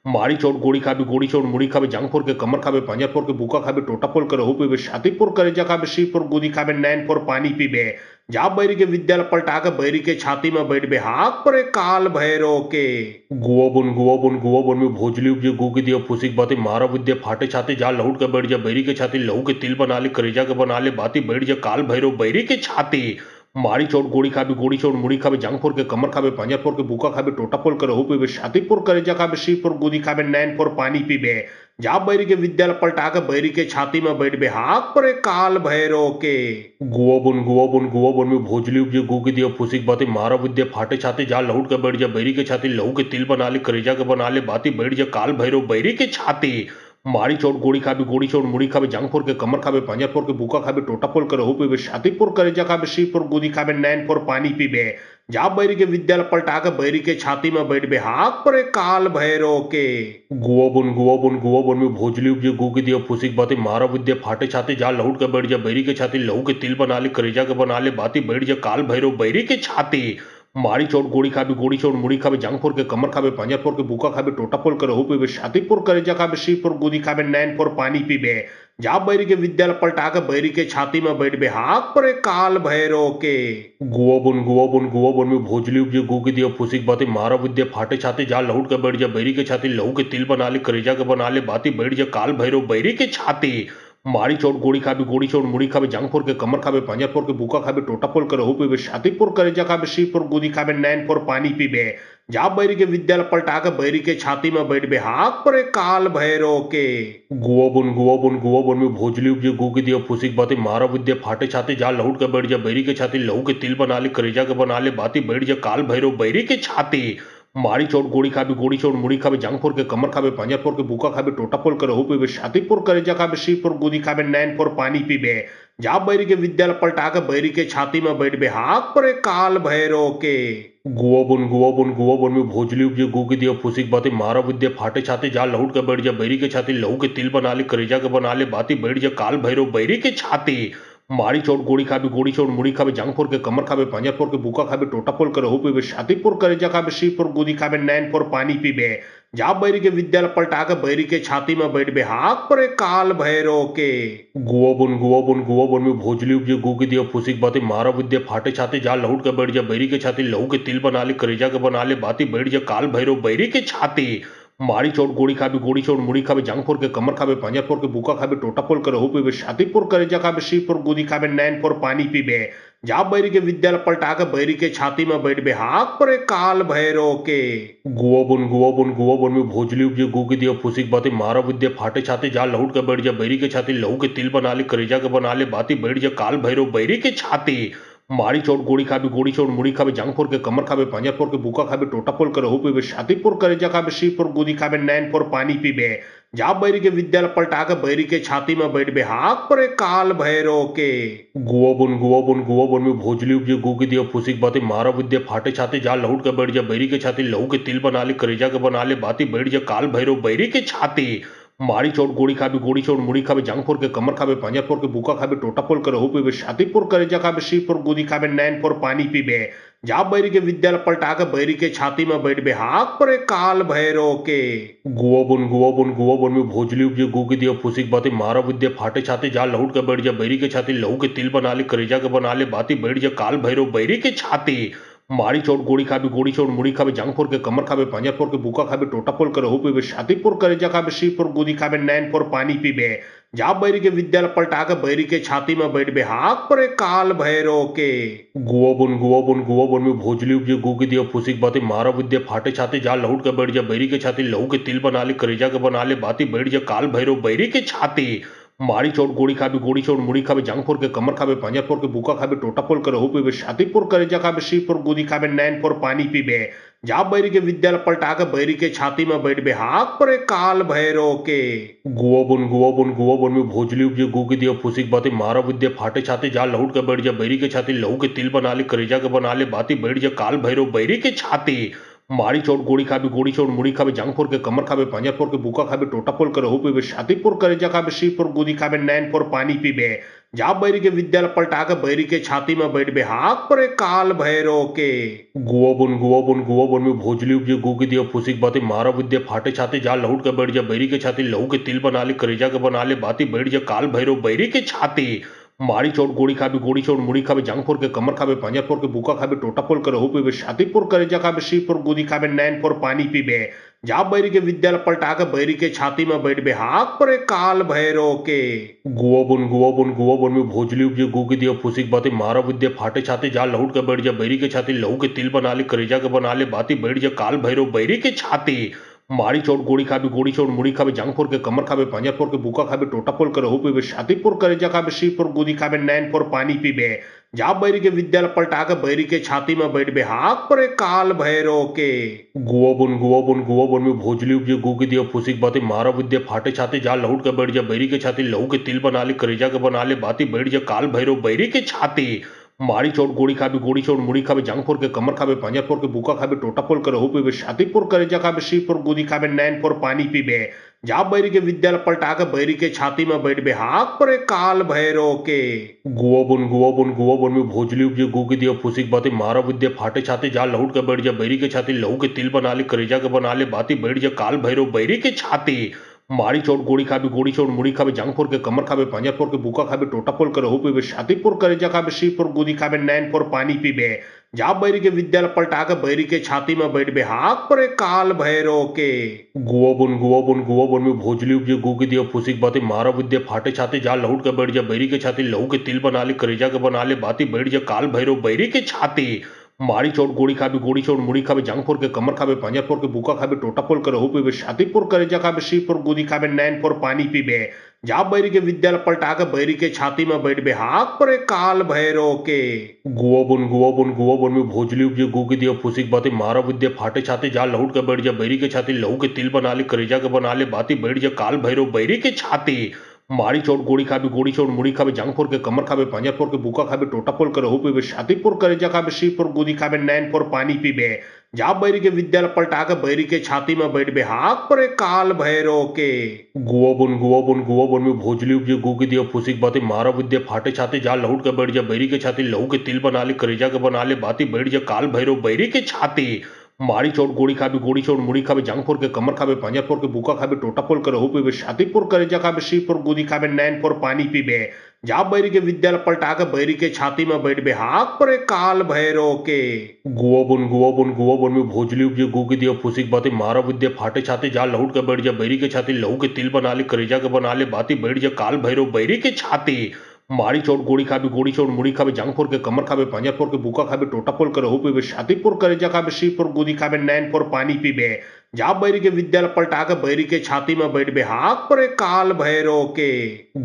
मारी चोट गोड़ी खाबे गोड़ी चोट मुड़ी खाबे जांग फोड़ के कमर खाबे पंजा फोड़ के बुका खाबे टोटा फोड़ के रहू पीबे छाती फोड़ करेजा खाबे शीर फोड़ गुदी खाबे नैन फोड़ पानी पीबे जा बैरी के विद्यालय पलटा के बैरी के छाती में बैठ बे हाक पर काल भैरो के गुआ बन में भोजली उपजे गु के दिया फुसिक बाती मारा विद्या फाटे छाती जा लहुट के बैठ जा बैरी के छाती लहू के तिल बना ले करेजा के बना ले बाती बैठ जा काल भैरो बैरी के छाती मारी चोट गोड़ी खाबे गोड़ी चोट मुड़ी खाबे जांग फोड़ के कमर खाबे पंजा फोड़ के बुका खाबे टोटा फोड़ के रहू पीबे छाती फोड़ करेजा खाबे शीर फोड़ गुदी खाबे नैन फोड़ पानी पीबे जा बैरी के विद्यालय पलटा के बैरी के छाती में बैठ बे हाक पर काल भैरो के गुआ बन में भोजली उपजे गु के दिया फुसिक बाती मारा विद्या फाटे छाती जा लहुट के बैठ जा बैरी के छाती लहू के तिल बना ले करेजा के बना ले बाती बैठ जा काल भैरो बैरी के छाती मारी चोट गोड़ी खाबे गोड़ी चोट मुड़ी खाबे जांग फोड़ के कमर खाबे पंजा फोड़ के बुका खाबे टोटा फोड़ के रहू पीबे छाती फोड़ करेजा खाबे शीर फोड़ गुदी खाबे नैन फोड़ पानी पीबे जा बैरी के विद्यालय पलटा के बैरी के छाती में बैठ बे हाक पर काल भैरो के गुआ बन में भोजली उपजे गु के दिया फुसिक बाती मारा विद्या फाटे छाती जा लहुट के बैठ जा बैरी के छाती लहू के तिल बना ले करेजा के बना ले बाती बैठ जा काल भैरो बैरी के छाती मारी चोट गोड़ी खाबे गोड़ी चोट मुड़ी खाबे जांग फोड़ के कमर खाबे पंजा फोड़ के बुका खाबे टोटा फोड़ के रहू पीबे छाती फोड़ करेजा खाबे शीर फोड़ गुदी खाबे नैन फोड़ पानी पीबे जा बैरी के विद्यालय पलटा के बैरी के छाती में बैठ बे हाक पर काल भैरो के गुआ बन में भोजली उपजे गु के दिया फुसिक बाती मारा विद्या फाटे छाती जा लहुट के बैठ जा बैरी के छाती लहू के तिल बना ले करेजा के बना ले बाती बैठ जा काल भैरो बैरी के छाती मारी चोट गोड़ी खाबे गोड़ी चोट मुड़ी खाबे जांग फोड़ के कमर खाबे पंजा फोड़ के बुका खाबे टोटा फोड़ के रहू पीबे छाती फोड़ करेजा खाबे शीर फोड़ गुदी खाबे नैन फोड़ पानी पीबे जा बैरी के विद्यालय पलटा के बैरी के छाती में बैठ बे हाक पर काल भैरो के गुआ बन में भोजली उपजे गु के दिया फुसिक बाती मारा विद्या फाटे छाती जा लहुट के बैठ जा बैरी के छाती लहू के तिल बना ले करेजा के बना ले बाती बैठ जा काल भैरो बैरी के छाती मारी चोट गोड़ी खाबे गोड़ी चोट मुड़ी खाबे जांग फोड़ के कमर खाबे पंजा फोड़ के बुका खाबे टोटा फोड़ के रहू पीबे छाती फोड़ करेजा खाबे शीर फोड़ गुदी खाबे नैन फोड़ पानी पीबे जा बैरी के विद्यालय पलटा के बैरी के छाती में बैठ बे हाक पर काल भैरो के गुआ बन में भोजली उपजे गु के दिया फुसिक बाती मारा विद्या फाटे छाती जा लहुट के बैठ जा बैरी के छाती लहू के तिल बना ले करेजा के बना ले बाती बैठ जा काल भैरो बैरी के छाती मारी चोट गोड़ी खाबे गोड़ी चोट मुड़ी खाबे जांग फोड़ के कमर खाबे पंजा फोड़ के बुका खाबे टोटा फोड़ के रहू पीबे छाती फोड़ करेजा खाबे शीर फोड़ गुदी खाबे नैन फोड़ पानी पीबे जा बैरी के विद्यालय पलटा के बैरी के छाती में बैठ बे हाक पर काल भैरो के गुआ बन में भोजली उपजे गु के दिया फुसिक बाती मारा विद्या फाटे छाती जा लहुट के बैठ जा बैरी के छाती लहू के तिल बना ले करेजा के बना ले बाती बैठ जा काल भैरो बैरी के छाती मारी चोट गोड़ी खाबे गोड़ी चोट मुड़ी खाबे जांग फोड़ के कमर खाबे पंजा फोड़ के बुका खाबे टोटा फोड़ के रहू पीबे छाती फोड़ करेजा खाबे शीर फोड़ गुदी खाबे नैन फोड़ पानी पीबे जा बैरी के विद्यालय पलटा के बैरी के छाती में बैठ बे हाक पर काल भैरो के गुआ बन में भोजली उपजे गु के दिया फुसिक बाती मारा विद्या फाटे छाती जा लहुट के बैठ जा बैरी के छाती लहू के तिल बना ले करेजा के बना ले बाती बैठ जा काल भैरो बैरी के छाती मारी चोट गोड़ी खाबे गोड़ी चोट मुड़ी खाबे जांग फोड़ के कमर खाबे पंजा फोड़ के बुका खाबे टोटा फोड़ के रहू पीबे छाती फोड़ करेजा खाबे शीर फोड़ गुदी खाबे नैन फोड़ पानी पीबे जा बैरी के विद्यालय पलटा के बैरी के छाती में बैठ बे हाक पर काल भैरो के गुआ बन में भोजली उपजे गु के दिया फुसिक बाती मारा विद्या फाटे छाती जा लहुट के बैठ जा बैरी के छाती लहू के तिल बना ले करेजा के बना ले बाती बैठ जा काल भैरो बैरी के छाती मारी चोट गोड़ी खाबे गोड़ी चोट मुड़ी खाबे जांग फोड़ के कमर खाबे पंजा फोड़ के बुका खाबे टोटा फोड़ के रहू पीबे छाती फोड़ करेजा खाबे शीर फोड़ गुदी खाबे नैन फोड़ पानी पीबे जा बैरी के विद्यालय पलटा के बैरी के छाती में बैठ बे हाक पर काल भैरो के गुआ बन में भोजली उपजे गु के दिया फुसिक बाती मारा विद्या फाटे छाती जा लहुट के बैठ जा बैरी के छाती लहू के तिल बना ले करेजा के बना ले बाती बैठ जा काल भैरो बैरी के छाती मारी चोट गोड़ी खाबे गोड़ी चोट मुड़ी खाबे जांग फोड़ के कमर खाबे पंजा फोड़ के बुका खाबे टोटा फोड़ के रहू पीबे छाती फोड़ करेजा खाबे शीर फोड़ गुदी खाबे नैन फोड़ पानी पीबे जा बैरी के विद्यालय पलटा के बैरी के छाती में बैठ बे हाक पर काल भैरो के गुआ बन में भोजली उपजे गु के दिया फुसिक बाती मारा विद्या फाटे छाती जा लहुट के बैठ जा बैरी के छाती लहू के तिल बना ले करेजा के बना ले बाती बैठ जा काल भैरो बैरी के छाती मारी चोट गोड़ी खाबे गोड़ी चोट मुड़ी खाबे जांग फोड़ के कमर खाबे पंजा फोड़ के बुका खाबे टोटा फोड़ के रहू पीबे छाती फोड़ करेजा खाबे शीर फोड़ गुदी खाबे नैन फोड़ पानी पीबे जा बैरी के विद्यालय पलटा के बैरी के छाती में बैठ बे हाक पर काल भैरो के गुआ बन में भोजली उपजे गु के दिया फुसिक बाती मारा विद्या फाटे छाती जा लहुट के बैठ जा बैरी के छाती लहू के तिल बना ले करेजा के बना ले बाती बैठ जा काल भैरो बैरी के छाती मारी चोट गोड़ी खाबे गोड़ी चोट मुड़ी खाबे जांग फोड़ के कमर खाबे पंजा फोड़ के बुका खाबे टोटा पोल करे हो पीबे छाती पुर करे जा खाबे शी पुर गुदी खाबे नैन पुर पानी पीबे जा बैरी के विद्यालय पलटा के बैरी के छाती में बैठ बे हाथ पर काल भैरो के गुआ बुन में भोजली उपजे गु की दिया फुसिक बाते मारा विद्या फाटे छाते जा लहुट के बैठ जा बैरी के छाती लहू के तिल बना ले करेजा के बना ले बाती बैठ जा काल भैरो बैरी के छाती मारी चोट गोड़ी खाबे गोड़ी चोट मुड़ी खाबे जांग फोड़ के कमर खाबे पंजा फोड़ के बुका खाबे टोटा पोल करे हो पीबे छाती पुर करे जा खाबे शी पुर गुदी खाबे नैन पुर पानी पीबे जा बैरी के विद्यालय पलटा के बैरी के छाती में बैठ बे हाथ पर काल भैरो के गुआ बुन में भोजली उपजे गु की दिया फुसिक बाते मारा विद्या फाटे छाते जा लहुट के बैठ जा बैरी के छाती लहू के तिल बना ले करेजा के बना ले बाती बैठ जा काल भैरो बैरी के छाती मारी चोट गोड़ी खाबे गोड़ी चोट मुड़ी खाबे जांग फोड़ के कमर खाबे पंजा फोड़ के बुका खाबे टोटा पोल करे हो पीबे छाती पुर करे जा खाबे शी पुर गुदी खाबे नैन पुर पानी पीबे जा बैरी के विद्यालय पलटा के बैरी के छाती में बैठ बे हाथ पर काल भैरो के गुआ बुन में भोजली उपजे गु की दिया फुसिक बाते मारा विद्या फाटे छाते जा लहुट के बैठ जा बैरी के छाती लहू के तिल बना ले करेजा के बना ले बाती बैठ जा काल भैरो बैरी के छाती मारी चोट गोड़ी खाबे गोड़ी चोट मुड़ी खाबे जांग फोड़ के कमर खाबे पंजा फोड़ के बुका खाबे टोटा पोल करे हो पीबे छाती पुर करे जा खाबे शी पुर गुदी खाबे नैन पुर पानी पीबे जा बैरी के विद्यालय पलटा के बैरी के छाती में बैठ बे हाथ पर काल भैरो के गुआ बुन में भोजली उपजे गु की दिया फुसिक बाते मारा विद्या फाटे छाते जा लहुट के बैठ जा बैरी के छाती लहू के तिल बना ले करेजा के बना ले बाती बैठ जा काल भैरो बैरी के छाती मारी चोट गोड़ी खाबे गोड़ी चोट मुड़ी खाबे जांग फोड़ के कमर खाबे पंजा फोड़ के बुका खाबे टोटा पोल करे हो पीबे छाती पुर करे जा खाबे शी पुर गुदी खाबे नैन पुर पानी पीबे जा बैरी के विद्यालय पलटा के बैरी के छाती में बैठ बे हाथ पर काल भैरो के गुआ बुन में भोजली उपजे गु की दिया फुसिक बाते मारा विद्या फाटे छाते जा लहुट के बैठ जा बैरी के छाती लहू के तिल बना ले करेजा के बना ले बाती बैठ जा काल भैरो बैरी के छाती मारी चोट गोड़ी खाबे गोड़ी चोट मुड़ी खाबे जांग फोड़ के कमर खाबे पंजा फोड़ के बुका खाबे टोटा पोल करे हो पीबे छाती पुर करे जा खाबे शी पुर गुदी खाबे नैन पुर पानी पीबे जा बैरी के विद्यालय पलटा के बैरी के छाती में बैठ बे हाथ पर काल भैरो के गुआ बुन में भोजली उपजे गु की दिया फुसिक बाते मारा विद्या फाटे छाते जा लहुट के बैठ जा बैरी के छाती लहू के तिल बना ले करेजा के बना ले बाती बैठ जा काल भैरो बैरी के छाती मारी चोट गोड़ी खाबे गोड़ी चोट मुड़ी खाबे जांग फोड़ के कमर खाबे पंजा फोड़ के बुका खाबे टोटा पोल करे हो पीबे छाती पुर करे जा खाबे शी पुर गुदी खाबे नैन पुर पानी पीबे जा बैरी के विद्यालय पलटा के बैरी के छाती में बैठ बे हाथ पर काल भैरो के गुआ बुन में भोजली उपजे गु की दिया फुसिक बाते मारा विद्या फाटे छाते जा लहुट के बैठ जा बैरी के छाती लहू के तिल बना ले करेजा के बना ले बाती बैठ जा काल भैरो बैरी के छाती मारी चोट गोड़ी खाबे गोड़ी चोट मुड़ी खाबे जांग फोड़ के कमर खाबे पंजा फोड़ के बुका खाबे टोटा पोल करे हो पीबे छाती पुर करे जा खाबे शी पुर गुदी खाबे नैन पुर पानी पीबे जा बैरी के विद्यालय पलटा के बैरी के छाती में बैठ बे हाथ पर काल भैरो के गुआ बुन में भोजली उपजे गु की दिया फुसिक बाते मारा विद्या फाटे छाते जा लहुट के बैठ जा बैरी के छाती लहू के तिल बना ले करेजा के बना ले बाती बैठ जा काल भैरो बैरी के छाती मारी चोट गोड़ी खाबे गोड़ी चोट मुड़ी खाबे जांग फोड़ के कमर खाबे पंजा फोड़ के बुका खाबे टोटा पोल करे हो पीबे छाती पुर करे जा खाबे शी पुर गुदी खाबे नैन पुर पानी पीबे जा बैरी के विद्यालय पलटा के बैरी के छाती में बैठ बे हाथ पर काल भैरो के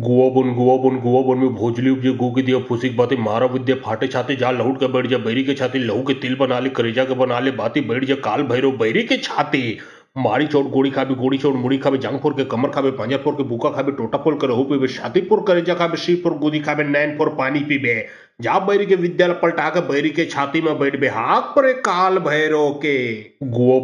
गुआ बुन में भोजली उपजे गु की दिया फुसिक बाते मारा विद्या फाटे छाते जा लहुट के बैठ जा बैरी के छाती लहू के तिल बना ले करेजा के बना ले बाती बैठ जा काल भैरो बैरी के छाती मारी चोट गोड़ी खाबे गोड़ी चोट मुड़ी खाबे जांग फोड़ के कमर खाबे पंजा फोड़ के बुका खाबे टोटा पोल करे हो पीबे छाती पुर करे जा खाबे शी पुर गुदी खाबे नैन पुर पानी पीबे जा बैरी के विद्यालय पलटा के बैरी के छाती में बैठ बे हाथ पर काल भैरो के गुआ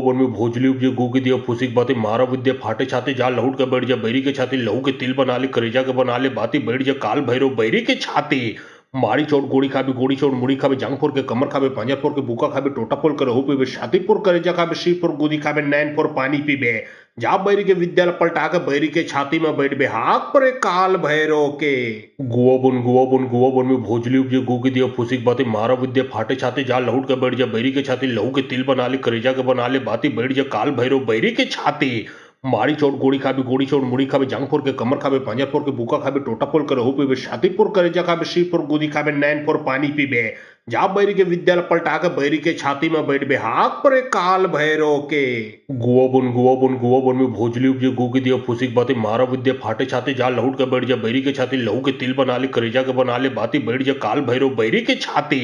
बुन में भोजली उपजे गु की दिया फुसिक बाते मारा विद्या फाटे छाते जा लहुट के बैठ जा बैरी के छाती लहू के तिल बना ले करेजा के बना ले बाती बैठ जा काल भैरो बैरी के छाती मारी चोट गोड़ी खाबे गोड़ी चोट मुड़ी खाबे जांग फोड़ के कमर खाबे पंजा फोड़ के बुका खाबे टोटा पोल करे हो पीबे छाती पुर करे जा खाबे शी पुर गुदी खाबे नैन पुर पानी पीबे जा बैरी के विद्यालय पलटा के बैरी के छाती में बैठ बे हाथ पर काल भैरो के गुआ बुन में भोजली उपजे गु की दिया फुसिक बाते मारा विद्या फाटे छाते जा लहुट के बैठ जा बैरी के छाती लहू के तिल बना ले करेजा के बना ले बाती बैठ जा काल भैरो बैरी के छाती मारी चोट गोड़ी खाबे गोड़ी चोट मुड़ी खाबे जांग फोड़ के कमर खाबे पंजा फोड़ के बुका खाबे टोटा पोल करे हो पीबे छाती पुर करे जा खाबे शी पुर गुदी खाबे नैन पुर पानी पीबे जा बैरी के विद्यालय पलटा के बैरी के छाती में बैठ बे हाथ पर काल भैरो के गुआ बुन में भोजली उपजे गु की दिया फुसिक बाते मारा विद्या फाटे छाते जा लहुट के बैठ जा बैरी के छाती लहू के तिल बना ले करेजा के बना ले बाती बैठ जा काल भैरो बैरी के छाती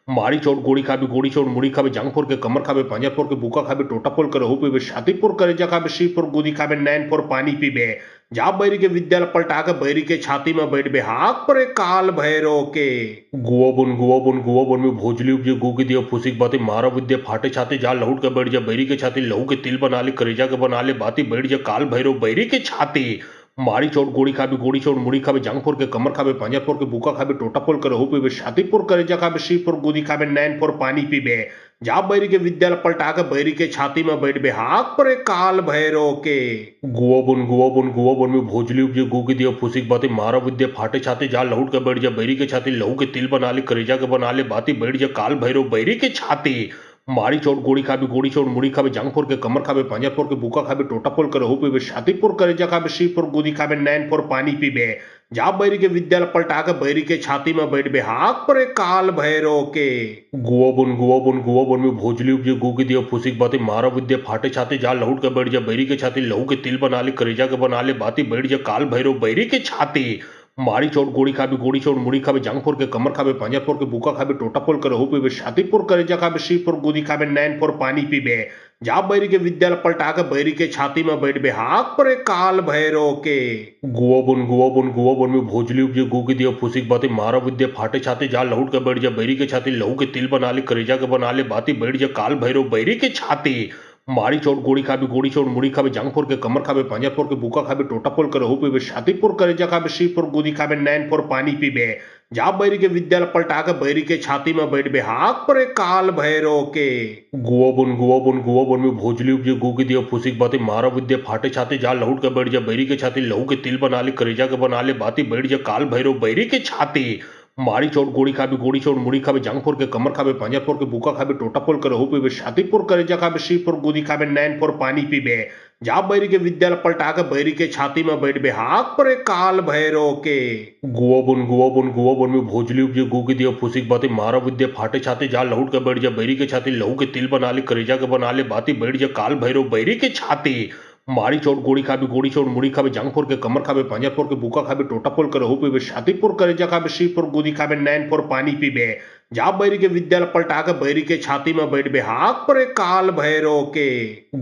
मारी चोट गोड़ी खाबे गोड़ी चोट मुड़ी खाबे जांग फोड़ के कमर खाबे पंजा फोड़ के बुका खाबे टोटा पोल करे हो पीबे छाती पुर करे जा खाबे शी पुर गुदी खाबे नैन पुर पानी पीबे जा बैरी के विद्यालय पलटा के बैरी के छाती में बैठ बे हाक परे काल भैरो के गुआ बुन में भोजली उपजे गु के दिया फुसिक बाते मारा विद्या फाटे छाते जा लहुट के बैठ जा बैरी के छाती लहू के तिल बना ले करेजा के बना ले बाती बैठ जा काल भैरो बैरी के छाती मारी चोट गोड़ी खाबे गोड़ी चोट मुड़ी खाबे जांग फोड़ के कमर खाबे पंजा फोड़ के बुका खाबे टोटा पोल करे हो पीबे छाती पुर करे जा खाबे शी पुर गुदी खाबे नैन पुर पानी पीबे जा बैरी के विद्यालय पलटा के बैरी के छाती में बैठ बे हाक परे काल भैरो के गुआ बुन में भोजली उपजे गु के दिया फुसिक बाते मारा विद्या फाटे छाते जा लहुट के बैठ जा बैरी के छाती लहू के तिल बना ले करेजा के बना ले बाती बैठ जा काल भैरो बैरी के छाती मारी चोट गोड़ी खाबे गोड़ी चोट मुड़ी खाबे जांग फोड़ के कमर खाबे पंजा फोड़ के बुका खाबे टोटा पोल करे हो पीबे छाती पुर करे जा खाबे शी पुर गुदी खाबे नैन पुर पानी पीबे जा बैरी के विद्यालय पलटा के बैरी के छाती में बैठ बे हाक परे काल भैरो के गुआ बुन में भोजली उपजे गु के दिया फुसिक बाते मारा विद्या फाटे छाते जा लहुट के बैठ जा बैरी के छाती लहू के तिल बना ले करेजा के बना ले बाती बैठ जा काल भैरो बैरी के छाती मारी चोट गोड़ी खाबे गोड़ी चोट मुड़ी खाबे जांग फोड़ के कमर खाबे पंजा फोड़ के बुका खाबे टोटा पोल करे हो पीबे छाती पुर करे जा खाबे शी पुर गुदी खाबे नैन पुर पानी पीबे जा बैरी के विद्यालय पलटा के बैरी के छाती में बैठ बे हाक परे काल भैरो के गुआ बुन में भोजली उपजे गु के दिया फुसिक बाते मारा विद्या फाटे छाते जा लहुट के बैठ जा बैरी के छाती लहू के तिल बना ले करेजा के बना ले बाती बैठ जा काल भैरो बैरी के छाती मारी चोट गोड़ी खाबे गोड़ी चोट मुड़ी खाबे जांग फोड़ के कमर खाबे पंजा फोड़ के बुका खाबे टोटा पोल करे हो पीबे छाती पुर करे जा खाबे शी पुर गुदी खाबे नैन पुर पानी पीबे जा बैरी के विद्यालय पलटा के बैरी के छाती में बैठ बे हाक परे काल भैरो के गुआ बुन में भोजली उपजे गु के दिया फुसिक बाते मारा विद्या फाटे छाते जा लहुट के बैठ जा बैरी के छाती लहू के तिल बना ले करेजा के बना ले बाती बैठ जा काल भैरो बैरी के छाती मारी चोट गोड़ी खाबे गोड़ी चोट मुड़ी खाबे जांग फोड़ के कमर खाबे पंजा फोड़ के बुका खाबे टोटा पोल करे हो पीबे छाती पुर करे जा खाबे शी पुर गुदी खाबे नैन पुर पानी पीबे जा बैरी के विद्यालय पलटा के बैरी के छाती में बैठ बे हाक परे काल भैरो के गुआ बुन में भोजली उपजे गु के दिया फुसिक बाते मारा विद्या फाटे छाते जा लहुट के बैठ जा बैरी के छाती लहू के तिल बना ले करेजा के बना ले बाती बैठ जा काल भैरो बैरी के छाती मारी चोट गोड़ी खाबे गोड़ी चोट मुड़ी खाबे जांग फोड़ के कमर खाबे पंजा फोड़ के बुका खाबे टोटा पोल करे हो पीबे छाती पुर करे जा खाबे शी पुर गुदी खाबे नैन पुर पानी पीबे जा बैरी के विद्यालय पलटा के बैरी के छाती में बैठ बे हाक परे काल भैरो के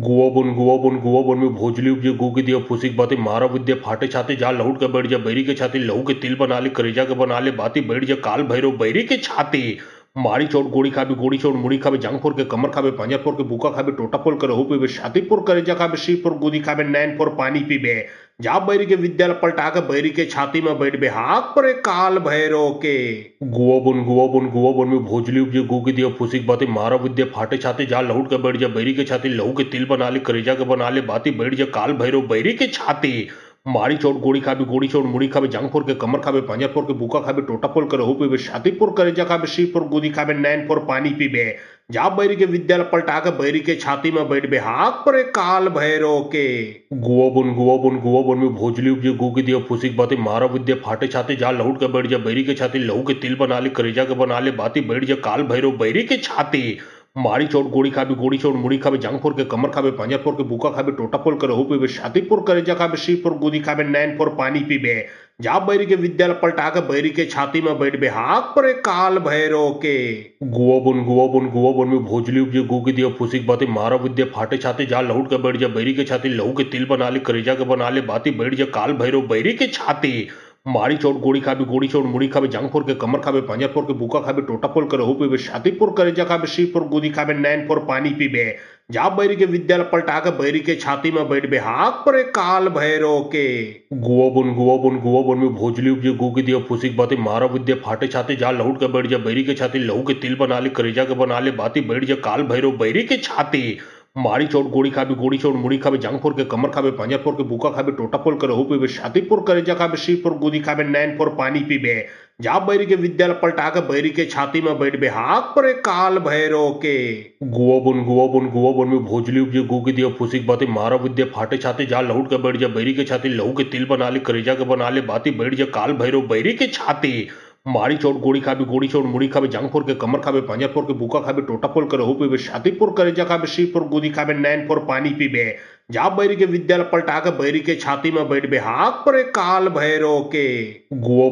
गुआ बुन में भोजली उपजे गु के दिया फुसिक बाते मारा विद्या फाटे छाते जा लहुट के बैठ जा बैरी के छाती लहू के तिल बना ले करेजा के बना ले बाती बैठ जा काल भैरो बैरी के छाती मारी चोट गोड़ी खाबे गोड़ी चोट मुड़ी खाबे जांग फोड़ के कमर खाबे पंजा फोड़ के बुका खाबे टोटा पोल करे हो पीबे छाती पुर करे जा खाबे शी पुर गुदी खाबे नैन पुर पानी पीबे जा बैरी के विद्यालय पलटा के बैरी के छाती में बैठ बे हाक परे काल भैरो के गुआ बुन में भोजली उपजे गु के दिया फुसिक बाते मारा विद्या फाटे छाते जा लहुट के बैठ जा बैरी के छाती लहू के तिल बना ले करेजा के बना ले बाती बैठ जा काल भैरो बैरी के छाती मारी चोट गोड़ी खाबे गोड़ी चोट मुड़ी खाबे जांग फोड़ के कमर खाबे पंजा फोड़ के बुका खाबे टोटा पोल करे हो पीबे छाती पुर करे जा खाबे शी पुर गुदी खाबे नैन पुर पानी पीबे जा बैरी के विद्यालय पलटा के बैरी के छाती में बैठ बे हाक परे काल भैरो के गुआ बुन में भोजली उपजे गु के दिया फुसिक बाते मारा विद्या फाटे छाते जा लहुट के बैठ जा बैरी के छाती लहू के तिल बना ले करेजा के बना ले बाती बैठ जा काल भैरो बैरी के छाती मारी चोट गोड़ी खाबे गोड़ी चोट मुड़ी खाबे जांग फोड़ के कमर खाबे पंजा फोड़ के बुका खाबे टोटा पोल करे हो पीबे छाती पुर करे जा खाबे शी पुर गुदी खाबे नैन पुर पानी पीबे जा बैरी के विद्यालय पलटा के बैरी के छाती में बैठ बे हाक परे काल भैरो के गुआ बुन में भोजली उपजे गु के दिया फुसिक बाते मारा विद्या फाटे छाते जा लहुट के बैठ जा बैरी के छाती लहू के तिल बना ले करेजा के बना ले बाती बैठ जा काल भैरो बैरी के छाती मारी चोट गोड़ी खाबे गोड़ी चोट मुड़ी खाबे जांग फोड़ के कमर खाबे पंजा फोड़ के बुका खाबे टोटा पोल करे हो पीबे छाती पुर करे जा खाबे शी पुर गुदी खाबे नैन पुर पानी पीबे जा बैरी के विद्यालय पलटा के बैरी के छाती में बैठ बे हाक परे काल भैरो के गुआ बुन में भोजली उपजे गु के दिया फुसिक बाते मारा विद्या फाटे छाते जा लहुट के बैठ जा बैरी के छाती लहू के तिल बना ले करेजा के बना ले बाती बैठ जा काल भैरो बैरी के छाती मारी चोट गोड़ी खाबे गोड़ी चोट मुड़ी खाबे जांग फोड़ के कमर खाबे पंजा फोड़ के बुका खाबे टोटा पोल करे हो पीबे छाती पुर करे जा खाबे शी पुर गुदी खाबे नैन पुर पानी पीबे जा बैरी के विद्यालय पलटा के बैरी के छाती में बैठ बे हाक परे काल भैरो के गुआ बुन में भोजली उपजे गु के दिया फुसिक बाते मारा विद्या फाटे छाते जा लहुट के बैठ जा बैरी के छाती लहू के तिल बना ले करेजा के बना ले बाती बैठ जा काल भैरो बैरी के छाती मारी चोट गोड़ी खाबे गोड़ी चोट मुड़ी खाबे जांग फोड़ के कमर खाबे पंजा फोड़ के बुका खाबे टोटा पोल करे हो पीबे छाती पुर करे जा खाबे शी पुर गुदी खाबे नैन पुर पानी पीबे जा बैरी के विद्यालय पलटा के बैरी के छाती में बैठ बे हाक परे काल भैरो के गुआ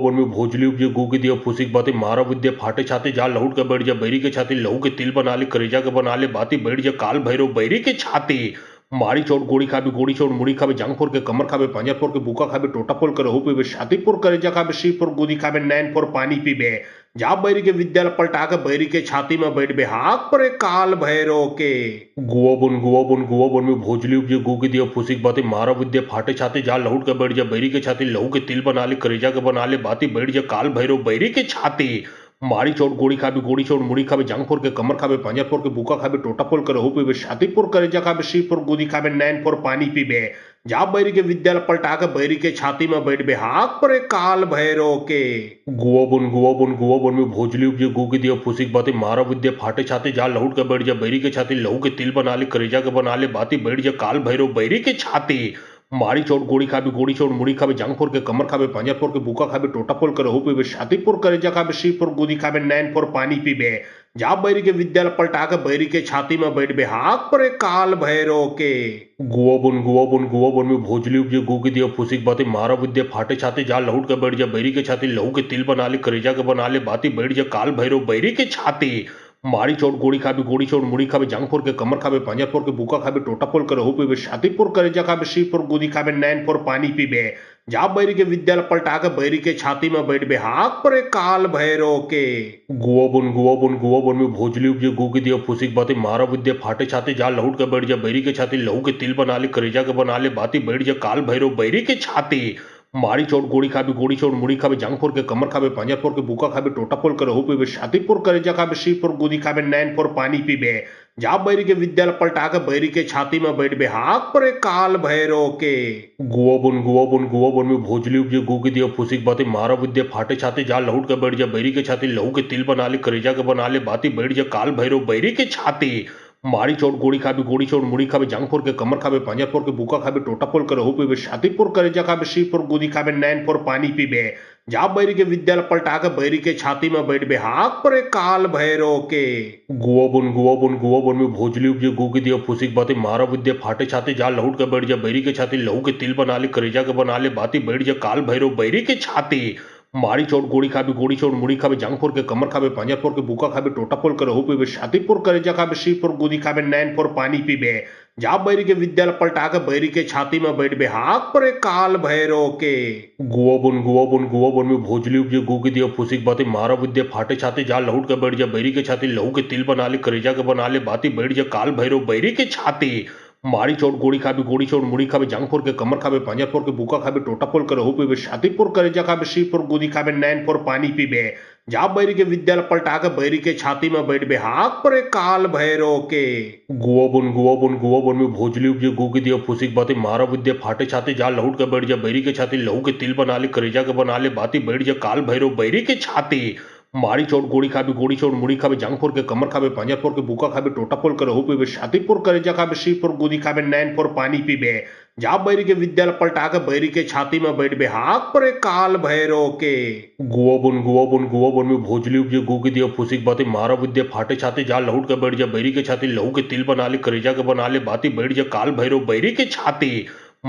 बुन में भोजली उपजे गु के दिया फुसिक बाते मारा विद्या फाटे छाते जा लहुट के बैठ जा बैरी के छाती लहू के तिल बना ले करेजा के बना ले बाती बैठ जा काल भैरो बैरी के छाती मारी चोट गोड़ी खाबे गोड़ी चोट मुड़ी खाबे जांग फोड़ के कमर खाबे पंजा फोड़ के बुका खाबे टोटा पोल करे हो पीबे छाती पुर करे जा खाबे शी पुर गुदी खाबे नैन पुर पानी पीबे जा बैरी के विद्यालय पलटा के बैरी के छाती में बैठ बे हाक परे काल भैरो के गुआ बुन में भोजली उपजे गु के दिया फुसिक बाते मारा विद्या फाटे छाते जा लहुट के बैठ जा बैरी के छाती लहू के तिल बना ले करेजा के बना ले बाती बैठ जा काल भैरो बैरी के छाती मारी चोट गोड़ी खाबे गोड़ी चोट मुड़ी खाबे जांग फोड़ के कमर खाबे पंजा फोड़ के बुका खाबे टोटा पोल करे हो पीबे छाती पुर करे जा खाबे शी पुर गुदी खाबे नैन पुर पानी पीबे जा बैरी के विद्यालय पलटा के बैरी के छाती में बैठ बे हाक परे काल भैरो के गुआ बुन में भोजली उपजे गु के दिया फुसिक बाते मारा विद्या फाटे छाते जा लहुट के बैठ जा बैरी के छाती लहू के तिल बना ले करेजा के बना ले बाती बैठ जा काल भैरो बैरी के छाती मारी चोट गोड़ी खाबे गोड़ी चोट मुड़ी खाबे जांग फोड़ के कमर खाबे पंजा फोड़ के बुका खाबे टोटा पोल करे हो पीबे छाती पुर करे जा खाबे शी पुर गुदी खाबे नैन पुर पानी पीबे जा बैरी के विद्यालय पलटा के बैरी के छाती में बैठ बे हाक परे काल भैरो के गुआ बुन में भोजली उपजे गु के दिया फुसिक बाते मारा विद्या फाटे छाते जा लहुट के बैठ जा बैरी के छाती लहू के तिल बना ले करेजा के बना ले बाती बैठ जा काल भैरो बैरी के छाती मारी चोट गोड़ी खाबे गोड़ी चोट मुड़ी खाबे जांग फोड़ के कमर खाबे पंजा फोड़ के बुका खाबे टोटा पोल करे हो पीबे छाती पुर करे जा खाबे शी पुर गुदी खाबे नैन पुर पानी पीबे जा बैरी के विद्यालय पलटा के बैरी के छाती में बैठ बे हाक परे काल भैरो के गुआ बुन में भोजली उपजे गु के दिया फुसिक बाते मारा विद्या फाटे छाते जा लहुट के बैठ जा बैरी के छाती लहू के तिल बना ले करेजा के बना ले बाती बैठ जा काल भैरो बैरी के छाती मारी चोट गोड़ी खाबे गोड़ी चोट मुड़ी खाबे जांग फोड़ के कमर खाबे पंजा फोड़ के बुका खाबे टोटा पोल करे हो पीबे छाती पुर करे जा खाबे शी पुर गुदी खाबे नैन पुर पानी पीबे जा बैरी के विद्यालय पलटा के बैरी के छाती में बैठ बे हाक परे काल भैरो के गुआ बुन में भोजली उपजे गु के दिया फुसिक बाते मारा विद्या फाटे छाते जा लहुट के बैठ जा बैरी के छाती लहू के तिल बना ले करेजा के बना ले बाती बैठ जा काल भैरो बैरी के छाती मारी चोट गोड़ी खाबे गोड़ी चोट मुड़ी खाबे जांग फोड़ के कमर खाबे पंजा फोड़ के बुका खाबे टोटा पोल करे हो पीबे छाती पुर करे जा खाबे शी पुर गुदी खाबे नैन पुर पानी पीबे जा बैरी के विद्यालय पलटा के बैरी के छाती में बैठ बे हाक परे काल भैरो के गुआ बुन में भोजली उपजे गु के दिया फुसिक बाते मारा विद्या फाटे छाते जा लहुट के बैठ जा बैरी के छाती लहू के तिल बना ले करेजा के बना ले बाती बैठ जा काल भैरो बैरी के छाती मारी चोट गोड़ी खाबे गोड़ी चोट मुड़ी खाबे जांग फोड़ के कमर खाबे पंजा फोड़ के बुका खाबे टोटा पोल करे हो पीबे छाती पुर करे जा खाबे शी पुर गुदी खाबे नैन पुर पानी पीबे जा बैरी के विद्यालय पलटा के बैरी के छाती में बैठ बे हाक परे काल भैरो के गुआ बुन में भोजली उपजे गु के दिया फुसिक बाते मारा विद्या फाटे छाते जा लहुट के बैठ जा बैरी के छाती लहू के तिल बना ले करेजा के बना ले बाती बैठ जा काल भैरो बैरी के छाती मारी चोट गोड़ी खाबे गोड़ी चोट मुड़ी खाबे जांग फोड़ के कमर खाबे पंजा फोड़ के बुका खाबे टोटा पोल करे हो पीबे छाती पुर करे जा खाबे शी पुर गुदी खाबे नैन पुर पानी पीबे जा बैरी के विद्यालय पलटा के बैरी के छाती में बैठ बे हाक परे काल भैरो के गुआ बुन में भोजली उपजे गु के दिया फुसिक बाते मारा विद्या फाटे छाते जा लहुट के बैठ जा बैरी के छाती लहू के तिल बना ले करेजा के बना ले बाती बैठ जा काल भैरो बैरी के छाती मारी चोट गोड़ी खाबे गोड़ी चोट मुड़ी खाबे जांग फोड़ के कमर खाबे पंजा फोड़ के बुका खाबे टोटा पोल करे हो पीबे छाती पुर करे जा खाबे शी पुर गुदी खाबे नैन पुर पानी पीबे जा बैरी के विद्यालय पलटा के बैरी के छाती में बैठ बे हाक परे काल भैरो के गुआ बुन में भोजली उपजे गु के दिया फुसिक बाते मारा विद्या फाटे छाते जा लहुट के बैठ जा बैरी के छाती लहू के तिल बना ले करेजा के बना ले बाती बैठ जा काल भैरो बैरी के छाती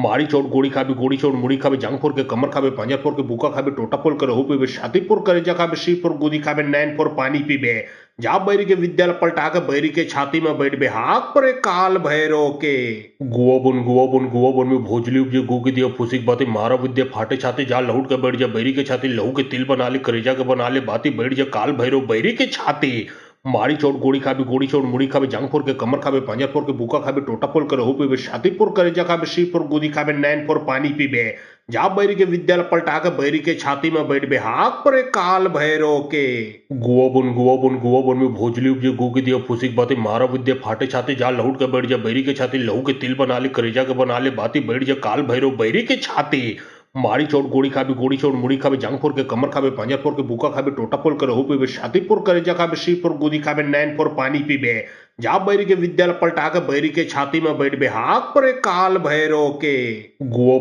मारी चोट गोड़ी खाबे गोड़ी चोट मुड़ी खाबे जांग फोड़ के कमर खाबे पंजा फोड़ के बुका खाबे टोटा पोल करे हो पीबे छाती पुर करे जा खाबे शी पुर गुदी खाबे नैन पुर पानी पीबे जा बैरी के विद्यालय पलटा के बैरी के छाती में बैठ बे हाक परे काल भैरो के गुआ बुन में भोजली उपजे गु के दिया फुसिक बाते मारा विद्या फाटे छाते जा लहुट के बैठ जा बैरी के छाती लहू के तिल बना ले करेजा के बना ले बाती बैठ जा काल भैरो बैरी के छाती मारी चोट गोड़ी खाबे गोड़ी चोट मुड़ी खाबे जांग फोड़ के कमर खाबे पंजा फोड़ के बुका खाबे टोटा पोल करे हो पीबे छाती पुर करे जा खाबे शी पुर गुदी खाबे नैन पुर पानी पीबे जा बैरी के विद्यालय पलटा के बैरी के छाती में बैठ बे हाक परे काल भैरो के गुआ बुन में भोजली उपजे गु के दिया फुसिक बाते मारा विद्या फाटे छाते जा लहुट के बैठ जा बैरी के छाती लहू के तिल बना ले करेजा के बना ले बाती बैठ जा काल भैरो बैरी के छाती मारी चोट गोड़ी खाबे गोड़ी चोट मुड़ी खाबे जांग फोड़ के कमर खाबे पंजा फोड़ के बुका खाबे टोटा पोल करे हो पीबे छाती पोर करे जा खाबे शी पोर गुदी खाबे नैन पोर पानी पीबे जा बैरी के विद्यालय पलटा के बैरी के छाती में बैठ बे हाथ पर काल भैरो के गुआ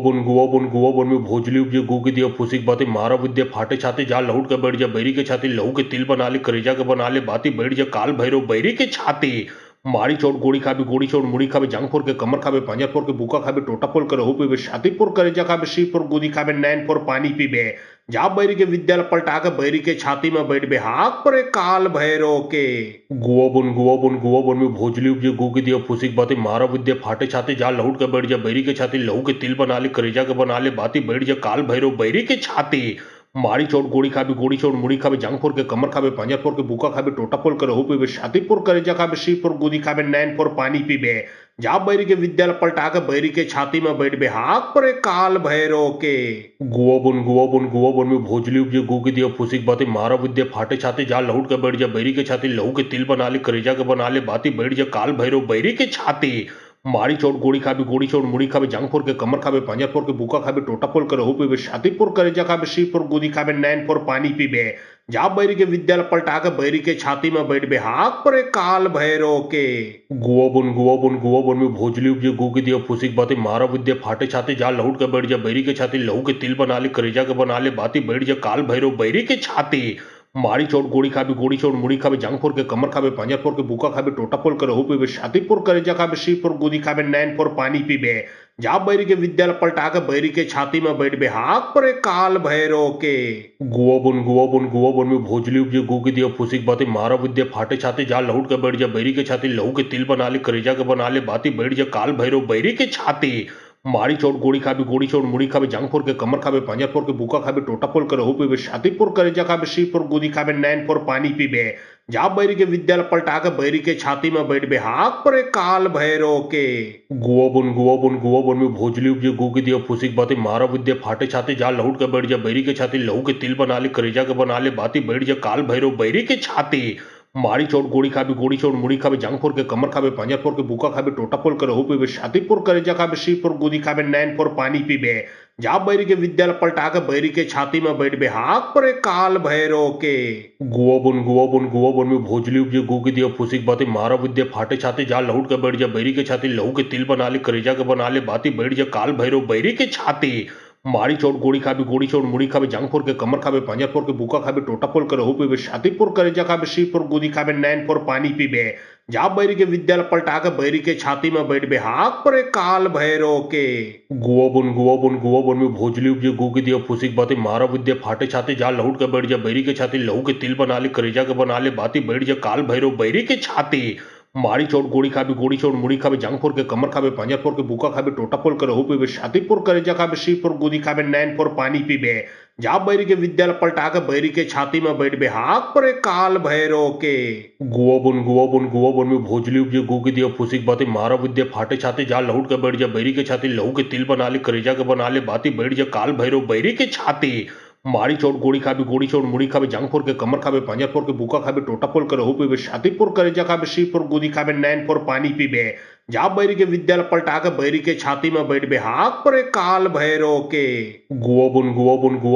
बुन में भोजली उपजे गु के दिया फुसिक बाते मारा विद्या फाटे छाते जा लहुट के बैठ जा बैरी के छाती लहू के तिल बना ले करेजा के बना ले बाती बैठ जा काल भैरो बैरी के छाती मारी चोट गोड़ी खाबे गोड़ी चोट मुड़ी खाबे जांग फोड़ के कमर खाबे पंजा फोड़ के बुका खाबे टोटा पोल करे हो पीबे छाती पोर करे जा खाबे शी पोर गुदी खाबे नैन पोर पानी पीबे जा बैरी के विद्यालय पलटा के बैरी के छाती में बैठ बे हाथ पर काल भैरो के गुआ बुन में भोजली उपजे गु के दिया फुसिक बाते मारा विद्या फाटे छाते जा लहुट के बैठ जा बैरी के छाती लहू के तिल बना ले करेजा के बना ले बाती बैठ जा काल भैरो बैरी के छाती मारी चोट गोड़ी खाबे गोड़ी चोट मुड़ी खाबे जांग फोड़ के कमर खाबे पंजा फोड़ के बुका खाबे टोटा पोल करे हो पीबे छाती पोर करे जा खाबे शी पोर गुदी खाबे नैन पोर पानी पीबे जा बैरी के विद्यालय पलटा के बैरी के छाती में बैठ बे हाथ पर काल भैरो के गुआ बुन में भोजली उपजे गु के दिया फुसिक बाते मारा विद्या फाटे छाते जा लहुट के बैठ जा बैरी के छाती लहू के तिल बना ले करेजा के बना ले बाती बैठ जा काल भैरो बैरी के छाती मारी चोट गोड़ी खाबे गोड़ी चोट मुड़ी खाबे जांग फोड़ के कमर खाबे पंजा फोड़ के बुका खाबे टोटा पोल करे हो पीबे छाती पोर करे जा खाबे शी पोर गुदी खाबे नैन पोर पानी पीबे जा बैरी के विद्यालय पलटा के बैरी के छाती में बैठ बे हाथ पर काल भैरो के गुआ बुन में भोजली उपजे गु के दिया फुसिक बाते मारा विद्या फाटे छाते जा लहुट के बैठ जा बैरी के छाती लहू के तिल बना ले करेजा के बना ले बाती बैठ जा काल भैरो बैरी के छाती मारी चोट गोड़ी खाबे गोड़ी चोट मुड़ी खाबे जांग फोड़ के कमर खाबे पंजा फोड़ के बुका खाबे टोटा पोल करे हो पीबे छाती पोर करे जा खाबे शी पोर गुदी खाबे नैन पोर पानी पीबे जा बैरी के विद्यालय पलटा के बैरी के छाती में बैठ बे हाथ पर काल भैरो के गुआ बुन में भोजली उपजे गु के दिया फुसिक बाते मारा विद्या फाटे छाते जा लहुट के बैठ जा बैरी के छाती लहू के तिल बना ले करेजा के बना ले बाती बैठ जा काल भैरो बैरी के छाती मारी चोट गोड़ी खाबे गोड़ी चोट मुड़ी खाबे जांग फोड़ के कमर खाबे पंजा फोड़ के बुका खाबे टोटा पोल करे हो पीबे छाती पोर करे जा खाबे शी पोर गुदी खाबे नैन पोर पानी पीबे जा बैरी के विद्यालय पलटा के बैरी के छाती में बैठ बे हाथ पर काल भैरो के गुआ बुन में भोजली उपजे गु के दिया फुसिक बाते मारा विद्या फाटे छाते जा लहुट के बैठ जा बैरी के छाती लहू के तिल बना ले करेजा के बना ले बाती बैठ जा काल भैरो बैरी के छाती मारी चोट गोड़ी खाबे गोड़ी चोट मुड़ी खाबे जांग फोड़ के कमर खाबे पंजा फोड़ के बुका खाबे टोटा पोल करे हो पीबे छाती पोर करे जा खाबे शी पोर गुदी खाबे नैन पोर पानी पीबे जा बैरी के विद्यालय पलटा के बैरी के छाती में बैठ बे हाथ पर काल भैरो के गुआ बुन में भोजली उपजे गु के दिया फुसिक बाते मारा विद्या फाटे छाते जा लहुट के बैठ जा बैरी के छाती लहू के तिल बना ले करेजा के बना ले बाती बैठ जा काल भैरो बैरी के छाती मारी चोट गोड़ी खाबे गोड़ी चोट मुड़ी खाबे जांग फोड़ के कमर खाबे पंजा फोड़ के बुका खाबे टोटा पोल करे हो पीबे छाती पोर करे जा खाबे शी पोर गुदी खाबे नैन पोर पानी पीबे जा बैरी के विद्यालय पलटा के बैरी के छाती में बैठ बे हाथ पर काल भैरो के गुआ बुन में भोजली उपजे गु के दिया फुसिक बाते मारा विद्या फाटे छाते जा लहुट के बैठ जा बैरी के छाती लहू के तिल बना ले करेजा के बना ले बाती बैठ जा काल भैरो बैरी के छाती मारी चोट गोड़ी खाबे गोड़ी चोट मुड़ी खाबे जांग फोड़ के कमर खाबे पंजा फोड़ के बुका खाबे टोटा पोल करे हो पीबे छाती पोर करे जा खाबे शी पोर गुदी खाबे नैन पोर पानी पीबे जा बैरी के विद्यालय पलटा के बैरी के छाती में बैठ बे हाथ पर काल भैरो के गुआ बुन में भोजली उपजे गु के दिया फुसिक बाते मारा विद्या फाटे छाते जा लहुट के बैठ जा बैरी के छाती लहू के तिल बना ले करेजा के बना ले बाती बैठ जा काल भैरो बैरी के छाती मारी चोट गोड़ी खाबे गोड़ी चोट मुड़ी खाबे जांग फोड़ के कमर खाबे पंजा फोड़ के बुका खाबे टोटा पोल करे हो पीबे छाती पोर करे जा खाबे शी पोर गुदी खाबे नैन पोर पानी पीबे जा बैरी के विद्यालय पलटा के बैरी के छाती में बैठ बे हाथ पर काल भैरो के गुआ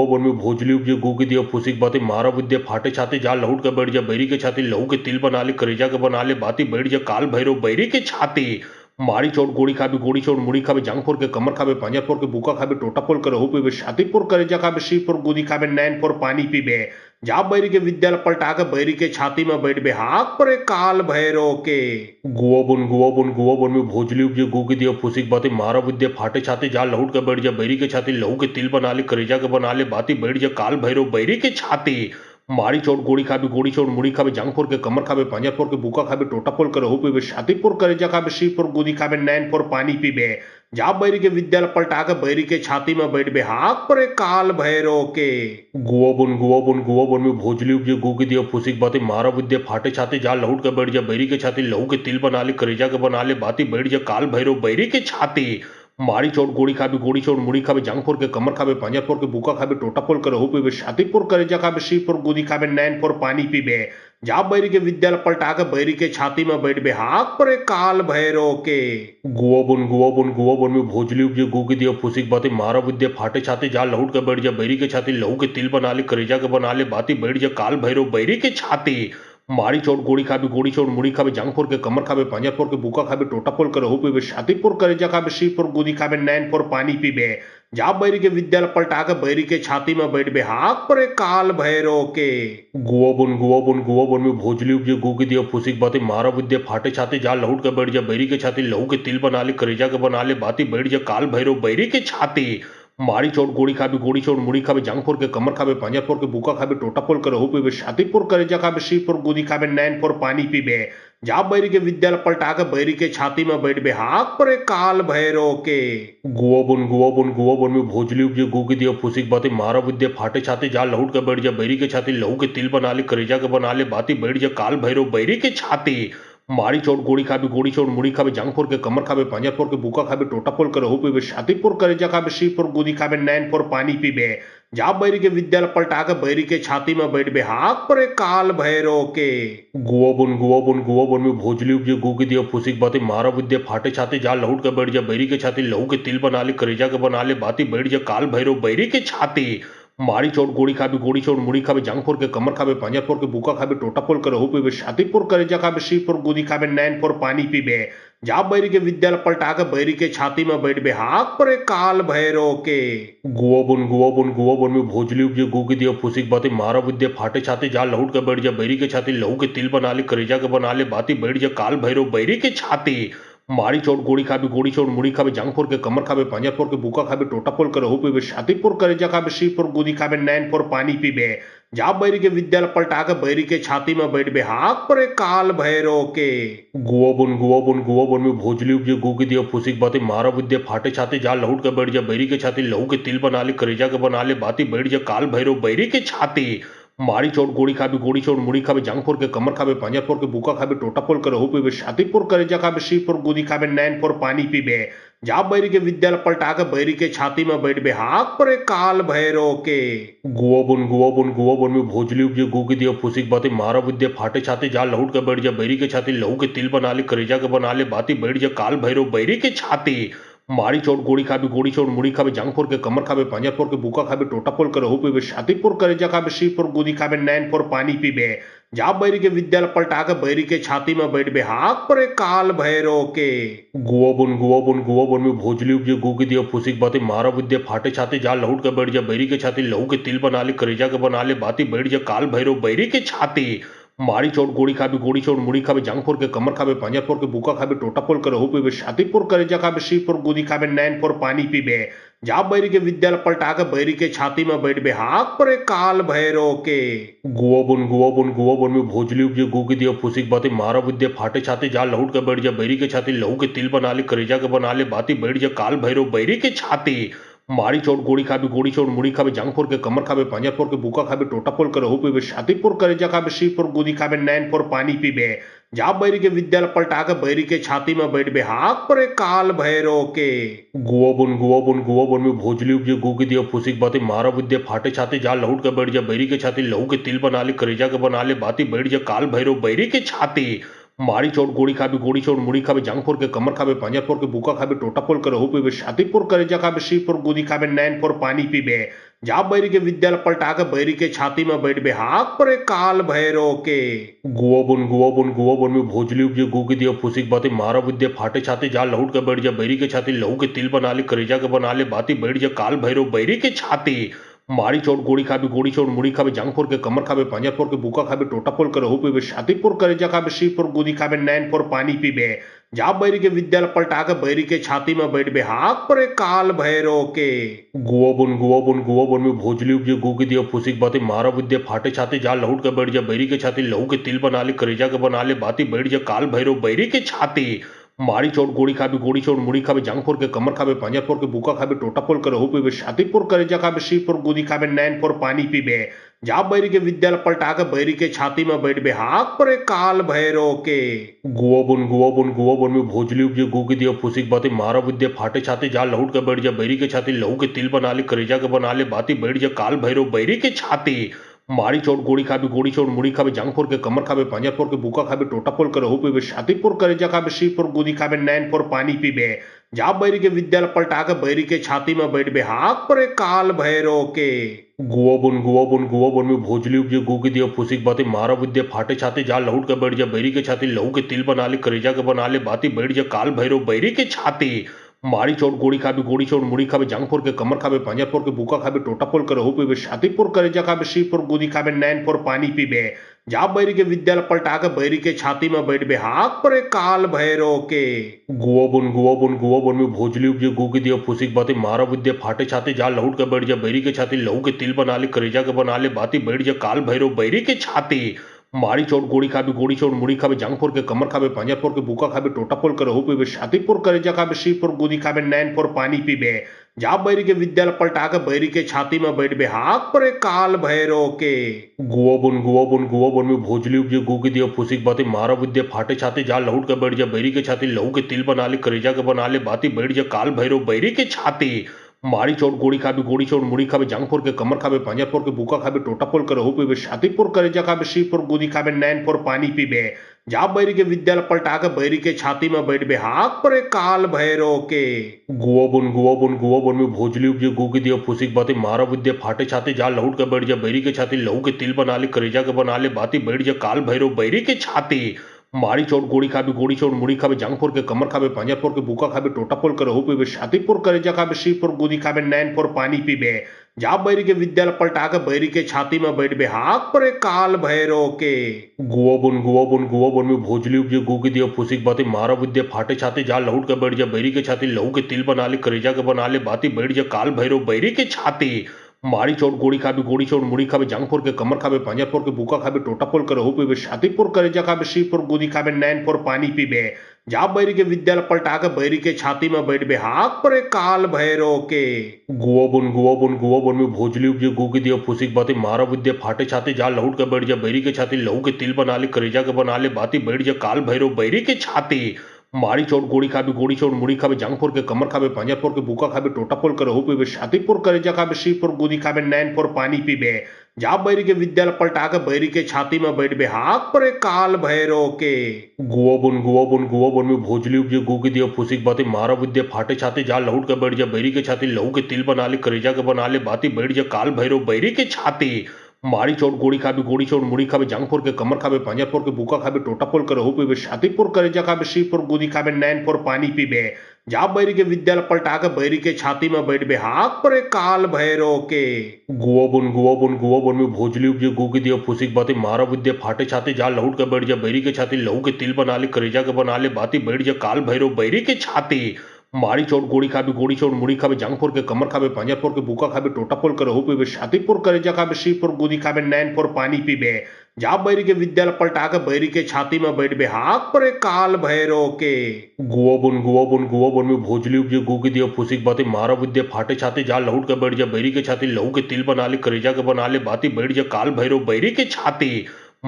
बुन में भोजली उपजे गु के दिया फुसिक बाते मारा विद्या फाटे छाते जा लहुट के बैठ जा बैरी के छाती लहू के तिल बना ले करेजा के बना ले बाती बैठ जा काल भैरो बैरी के छाती मारी चोट गोड़ी खाबे गोड़ी चोट मुड़ी खाबे जांग फोड़ के कमर खाबे पंजा फोड़ के बुका खाबे टोटा पोल करे हो पीबे छाती पोर करे जा खाबे शी पोर गुदी खाबे नैन पोर पानी पीबे जा बैरी के विद्यालय पलटा के बैरी के छाती में बैठ बे हाथ पर काल भैरो के गुआ बुन में भोजली उपजे गु के दिया फुसिक बाते मारा विद्या फाटे छाते जा लहुट के बैठ जा बैरी के छाती लहू के तिल बना ले करेजा के बना ले बाती बैठ जा काल भैरो बैरी के छाती मारी चोट गोड़ी खाबे गोड़ी चोट मुड़ी खाबे जांग फोड़ के कमर खाबे पंजा फोड़ के बुका खाबे टोटा पोल करे हो पीबे छाती पोर करे जा खाबे शी पोर गुदी खाबे नैन पोर पानी पीबे जा बैरी के विद्यालय पलटा के बैरी के छाती में बैठ बे हाथ पर काल भैरो के गुआ बुन में भोजली उपजे गु के दिया फुसिक बाते मारा विद्या फाटे छाते जा लहुट के बैठ जा बैरी के छाती लहू के तिल बना ले करेजा के बना ले बाती बैठ जा काल भैरो बैरी के छाती मारी चोट गोड़ी खाबे गोड़ी चोट मुड़ी खाबे जांग फोड़ के कमर खाबे पंजा फोड़ के बुका खाबे टोटा पोल करे हो पीबे छाती पोर करे जा खाबे शी पोर गुदी खाबे नैन पोर पानी पीबे जा बैरी के विद्यालय पलटा के बैरी के छाती में बैठ बे हाथ पर एक काल भैरो के गुआ बुन में भोजली उपजे गु के दिया फुसिक बाते मारा विद्या फाटे छाते जा लहुट के बैठ जा बैरी के छाती लहू के तिल बना ले करेजा के बना ले बाती बैठ जा काल भैरो बैरी के छाती मारी चोट गोड़ी खाबे गोड़ी चोट मुड़ी खाबे जांग फोड़ के कमर खाबे पांजा फोड़ के बुका खाबे टोटा फोड़ के रहू पीबे छाती फोड़ करेजा खाबे शीर फोड़ गुदी खाबे नैन फोड़ पानी पीबे जा बैरी के विद्यालय पलटा के बैरी के छाती में बैठ बे हाथ पर एक काल भैरो के गुआ बुन में भोजली उपजे गु के दिया फुसिक बाते मारा विद्या फाटे छाते जा लहुट के बैठ जा बैरी के छाती लहू के तिल बना ले करेजा के बना ले बाती बैठ जा काल भैरो बैरी के छाती मारी चोट गोड़ी खाबे गोड़ी चोट मुड़ी खाबे जांग फोड़ के कमर खाबे पांजा फोड़ के बुका खाबे टोटा फोड़ के रहू पीबे छाती फोड़ करेजा खाबे शीर फोड़ गुदी खाबे नैन फोड़ पानी पीबे जा बैरी के विद्यालय पलटा के बैरी के छाती में बैठ बे हाथ पर एक काल भैरो के गुआ बुन में भोजली उपजे गु के दिया फुसिक बाते मारा विद्या फाटे छाते जा लहुट के बैठ जा बैरी के छाती लहू के तिल बना ले करेजा के बना ले बाती बैठ जा काल भैरो बैरी के छाती मारी चोट गोड़ी खाबे गोड़ी चोट मुड़ी खाबे जांग फोड़ के कमर खाबे पांजा फोड़ के बुका खाबे टोटा फोड़ के रहू पीबे छाती फोड़ करेजा खाबे शीर फोड़ गुदी खाबे नैन फोड़ पानी पीबे जा बैरी के विद्यालय पलटा के बैरी के छाती में बैठ बे हाथ पर एक काल भैरो के गुआ बुन में भोजली उपजे गु के दिया फुसिक बाते मारा विद्या फाटे छाते जा लहुट के बैठ जा बैरी के छाती लहू के तिल बना ले करेजा के बना ले बाती बैठ जा काल भैरो बैरी के छाती मारी चोट गोड़ी खाबे गोड़ी चोट मुड़ी खाबे जांग फोड़ के कमर खाबे पांजा फोड़ के बुका खाबे टोटा फोड़ के रहू पीबे छाती फोड़ करेजा खाबे शीर फोड़ गुदी खाबे नैन फोड़ पानी पीबे जा बैरी के विद्यालय पलटा के बैरी के छाती में बैठ बे हाथ पर एक काल भैरो के गुआ बुन में भोजली उपजे गु के दिया फुसिक बाते मारा विद्या फाटे छाते जा लहुट के बैठ जा बैरी के छाती लहू के तिल बना ले करेजा के बना ले बाती बैठ जा काल भैरो बैरी के छाती मारी चोट गोड़ी खाबे गोड़ी चोट मुड़ी खाबे जांग फोड़ के कमर खाबे पांजा फोड़ के बुका खाबे टोटा फोड़ के रहू पीबे छाती फोड़ करेजा खाबे शीर फोड़ गुदी खाबे नैन फोड़ पानी पीबे जा बैरी के विद्यालय पलटा के बैरी के छाती में बैठ बे हाथ पर एक काल भैरो के गुआ बुन में भोजली उपजे गु के दिया फुसिक बाते मारा विद्या फाटे छाते जा लहुट के बैठ जा बैरी के छाती लहू के तिल बना ले करेजा के बना ले बाती बैठ जा काल भैरो बैरी के छाती मारी चोट गोड़ी खाबे गोड़ी चोट मुड़ी खाबे जांग फोड़ के कमर खाबे पांजा फोड़ के बुका खाबे टोटा फोड़ के रहू पीबे छाती फोड़ करेजा खाबे शीर फोड़ गुदी खाबे नैन फोड़ पानी पीबे जा बैरी के विद्यालय पलटा के बैरी के छाती में बैठ बे हाथ पर एक काल भैरो के गुआ बुन में भोजली उपजे गु के दिया फुसिक बाते मारा विद्या फाटे छाते जा लहुट के बैठ जा बैरी के छाती लहू के तिल बना ले करेजा के बना ले बाती बैठ जा काल भैरो बैरी के छाती मारी चोट गोड़ी खाबे गोड़ी चोट मुड़ी खाबे जांग फोड़ के कमर खाबे पांजा फोड़ के बुका खाबे टोटा फोड़ के रहू पीबे छाती फोड़ करेजा खाबे शीर फोड़ गुदी खाबे नैन फोड़ पानी पीबे जा बैरी के विद्यालय पलटा के बैरी के छाती में बैठ बे हाथ पर एक काल भैरो के गुआ बुन में भोजली उपजे गु के दिया फुसिक बाते मारा विद्या फाटे छाते जा लहुट के बैठ जा बैरी के छाती लहू के तिल बना ले करेजा के बना ले बाती बैठ जा काल भैरो बैरी के छाती मारी चोट गोड़ी खाबे गोड़ी चोट मुड़ी खाबे जांग फोड़ के कमर खाबे पांजा फोड़ के बुका खाबे टोटा फोड़ के रहू पीबे छाती फोड़ करेजा खाबे शीर फोड़ गुदी खाबे नैन फोड़ पानी पीबे जा बैरी के विद्यालय पलटा के बैरी के छाती में बैठ बे हाथ पर एक काल भैरो के गुआ बुन में भोजली उपजे गु के दिया फुसिक बाते मारा विद्या फाटे छाते जा लहुट के बैठ जा बैरी के छाती लहू के तिल बना ले करेजा के बना ले बाती बैठ जा काल भैरो बैरी के छाती मारी चोट गोड़ी खाबे गोड़ी चोट मुड़ी खाबे जांग फोड़ के कमर खाबे पांजा फोड़ के बुका खाबे टोटा फोड़ के रहू पीबे छाती फोड़ करेजा खाबे शीर फोड़ गुदी खाबे नैन फोड़ पानी पीबे जा बैरी के विद्यालय पलटा के बैरी के छाती में बैठ बे हाथ पर एक काल भैरो के गुआ बुन में भोजली उपजे गु के दिया फुसिक बाते मारा विद्या फाटे छाते जा लहुट के बैठ जा बैरी के छाती लहू के तिल बना ले करेजा के बना ले बाती बैठ जा काल भैरो बैरी के छाती मारी चोट गोड़ी खाबे गोड़ी चोट मुड़ी खाबे जांग फोड़ के कमर खाबे पांजा फोड़ के बुका खाबे टोटा फोड़ के रहू पीबे छाती फोड़ करेजा खाबे शीर फोड़ गुदी खाबे नैन फोड़ पानी पीबे जा बैरी के विद्यालय पलटा के बैरी के छाती में बैठ बे हाथ पर एक काल भैरो के गुआ बुन में भोजली उपजे गु के दिया फुसिक बाते मारा विद्या फाटे छाते जा लहुट के बैठ जा बैरी के छाती लहू के तिल बना ले करेजा के बना ले बाती बैठ जा काल भैरो बैरी के छाती मारी चोट गोड़ी खाबे गोड़ी चोट मुड़ी खाबे जांग फोड़ के कमर खाबे पांजा फोड़ के बुका खाबे टोटा फोड़ के रहू पीबे छाती फोड़ करेजा खाबे शीर फोड़ गुदी खाबे नैन फोड़ पानी पीबे जा बैरी के विद्यालय पलटा के बैरी के छाती में बैठ बे हाथ पर एक काल भैरो के गुआ बुन में भोजली उपजे गु के दिया फुसिक बाते मारा विद्या फाटे छाते जा लहुट के बैठ जा बैरी के छाती लहू के तिल बना ले करेजा के बना ले बाती बैठ जा काल भैरो बैरी के छाती मारी चोट गोड़ी खाबे गोड़ी चोट मुड़ी खाबे जांग फोड़ के कमर खाबे पांजा फोड़ के बुका खाबे टोटा फोड़ के रहू पीबे छाती फोड़ करेजा खाबे शीर फोड़ गुदी खाबे नैन फोड़ पानी पीबे जा बैरी के विद्यालय पलटा के बैरी के छाती में बैठ बे हाथ पर एक काल भैरो के गुआ बुन में भोजली उपजे गु के दिया फुसिक बाते मारा विद्या फाटे छाते जा लहुट के बैठ जा बैरी के छाती लहू के तिल बना ले करेजा के बना ले बाती बैठ जा काल भैरो बैरी के छाती मारी चोट गोड़ी खाबे गोड़ी चोट मुड़ी खाबे जांग फोड़ के कमर खाबे पंजा फोड़ के बुका खाबे टोटा पोल करे हो पीबे छाती पोर करे जा खाबे शी पोर गुदी खाबे नैन फोर पानी पीबे जा बैरी के विद्यालय पलटा के बैरी के छाती में बैठ बे हाथ पर काल भैरो के गुआ बुन में भोजली उपजे गुगी दिया फुसिक बाती मारा विद्या फाटे छाती जा लहुट के बैठ जा बैरी के छाती लहू के तिल बना ले करेजा के बना ले बाती बैठ जा काल भैरो बैरी के छाती मारी चोट गोड़ी खाबे गोड़ी चोट मुड़ी खाबे जांग फोड़ के कमर खाबे पंजा फोड़ के बुका खाबे टोटा पोल करे हो पीबे छाती पोर करेजा खाबे शी पोर गुदी खाबे नैन फोर पानी पीबे जा बैरी के विद्यालय पलटा के बैरी के छाती में बैठ बे हाथ पर काल भैरो के गुआ बुन में भोजली उपजे गुगी दिया फुसिक बाती मारा विद्या फाटे छाती जा लहुट के बैठ जा बैरी के छाती लहू के तिल बना ले करेजा के बना ले बाती बैठ जा काल भैरो बैरी के छाती मारी चोट गोड़ी खाबे गोड़ी चोट मुड़ी खाबे जांग फोड़ के कमर खाबे पंजा फोड़ के बुका खाबे टोटा पोल करे हो पीबे छाती पोर करेजा खाबे शी पोर गुदी खाबे नैन फोर पानी पीबे जा बैरी के विद्यालय पलटा के बैरी के छाती में बैठ बे हाथ पर काल भैरो के गुआ बुन में भोजली उपजे गुगी दिया फुसिक बाती मारा विद्या फाटे छाती जा लहुट के बैठ जा बैरी के छाती लहू के तिल बना ले करेजा के बना ले बाती बैठ जा काल भैरो बैरी के छाती मारी चोट गोड़ी खाबे गोड़ी चोट मुड़ी खाबे जांग फोड़ के कमर खाबे पंजा फोड़ के बुका खाबे टोटा पोल करे हो पीबे छाती पोर करेजा खाबे शी पोर गुदी खाबे नैन फोर पानी पीबे जा बैरी के विद्यालय पलटा के बैरी के छाती में बैठ बे हाथ पर काल भैरो के गुआ बुन में भोजली उपजे गुगी दिया फुसिक बाती मारा विद्या फाटे छाती जा लहुट के बैठ जा बैरी के छाती लहू के तिल बना ले करेजा के बना ले बाती बैठ जा काल भैरो बैरी के छाती मारी चोट गोड़ी खाबे गोड़ी चोट मुड़ी खाबे जांग फोड़ के कमर खाबे पंजा फोड़ के बुका खाबे टोटा पोल करे हो पीबे छाती पोर करेजा खाबे शी पोर गुदी खाबे नैन फोर पानी पीबे जा बैरी के विद्यालय पलटा के बैरी के छाती में बैठ बे हाथ पर काल भैरो के गुआ बुन में भोजली उपजे गुगी दिया फुसिक बाती मारा विद्या फाटे छाती जा लहुट के बैठ जा बैरी के छाती लहू के तिल बना ले करेजा के बना ले बाती बैठ जा काल भैरो बैरी के छाती मारी चोट गोड़ी खाबे गोड़ी चोट मुड़ी खाबे जांग फोड़ के कमर खाबे पंजा फोड़ के बुका खाबे टोटा पोल करे हो पीबे छाती पोर करेजा खाबे शी पोर गुदी खाबे नैन फोर पानी पीबे जा बैरी के विद्यालय पलटा के बैरी के छाती में बैठ बे हाथ पर काल भैरो के गुआ बुन में भोजली उपजे गुगी दिया फुसिक बाती मारा विद्या फाटे छाती जा लहुट के बैठ जा बैरी के छाती लहू के तिल बना ले करेजा के बना ले बाती बैठ जा काल भैरो बैरी के छाती मारी चोट गोड़ी खाबे गोड़ी चोट मुड़ी खाबे जांग फोड़ के कमर खाबे पंजा फोड़ के बुका खाबे टोटा पोल करे हो पीबे छाती पोर करेजा खाबे शी पोर गुदी खाबे नैन फोर पानी पीबे जा बैरी के विद्यालय पलटा के बैरी के छाती में बैठ बे हाथ पर काल भैरो के गुआ बुन में भोजली उपजे गुगी दिया फुसिक बाती मारा विद्या फाटे छाती जा लहुट के बैठ जा बैरी के छाती लहू के तिल बना ले करेजा के बना ले बाती बैठ जा काल भैरो बैरी के छाती मारी चोट गोड़ी खाबे गोड़ी चोट मुड़ी खाबे जांग फोड़ के कमर खाबे पंजा फोड़ के बुका खाबे टोटा पोल करे हो पीबे छाती पोर करेजा खाबे शी पोर गुदी खाबे नैन फोर पानी पीबे जा बैरी के विद्यालय पलटा के बैरी के छाती में बैठ बे हाथ पर काल भैरो के गुआ बुन में भोजली उपजे गुगी दिया फुसिक बाती मारा विद्या फाटे छाती जा लहुट के बैठ जा बैरी के छाती लहू के तिल बना ले करेजा के बना ले बाती बैठ जा काल भैरो बैरी के छाती मारी चोट गोड़ी खाबे गोड़ी चोट मुड़ी खाबे जांग फोड़ के कमर खाबे पंजा फोड़ के बुका खाबे टोटा पोल करे हो पीबे छाती पोर करेजा खाबे शी पोर गुदी खाबे नैन फोर पानी पीबे जा बैरी के विद्यालय पलटा के बैरी के छाती में बैठ बे हाथ पर काल भैरो के गुआ बुन में भोजली उपजे गुगी दिया फुसिक बाती मारा विद्या फाटे छाती जा लहुट के बैठ जा बैरी के छाती लहू के तिल बना ले करेजा के बना ले बाती बैठ जा काल भैरो बैरी के छाती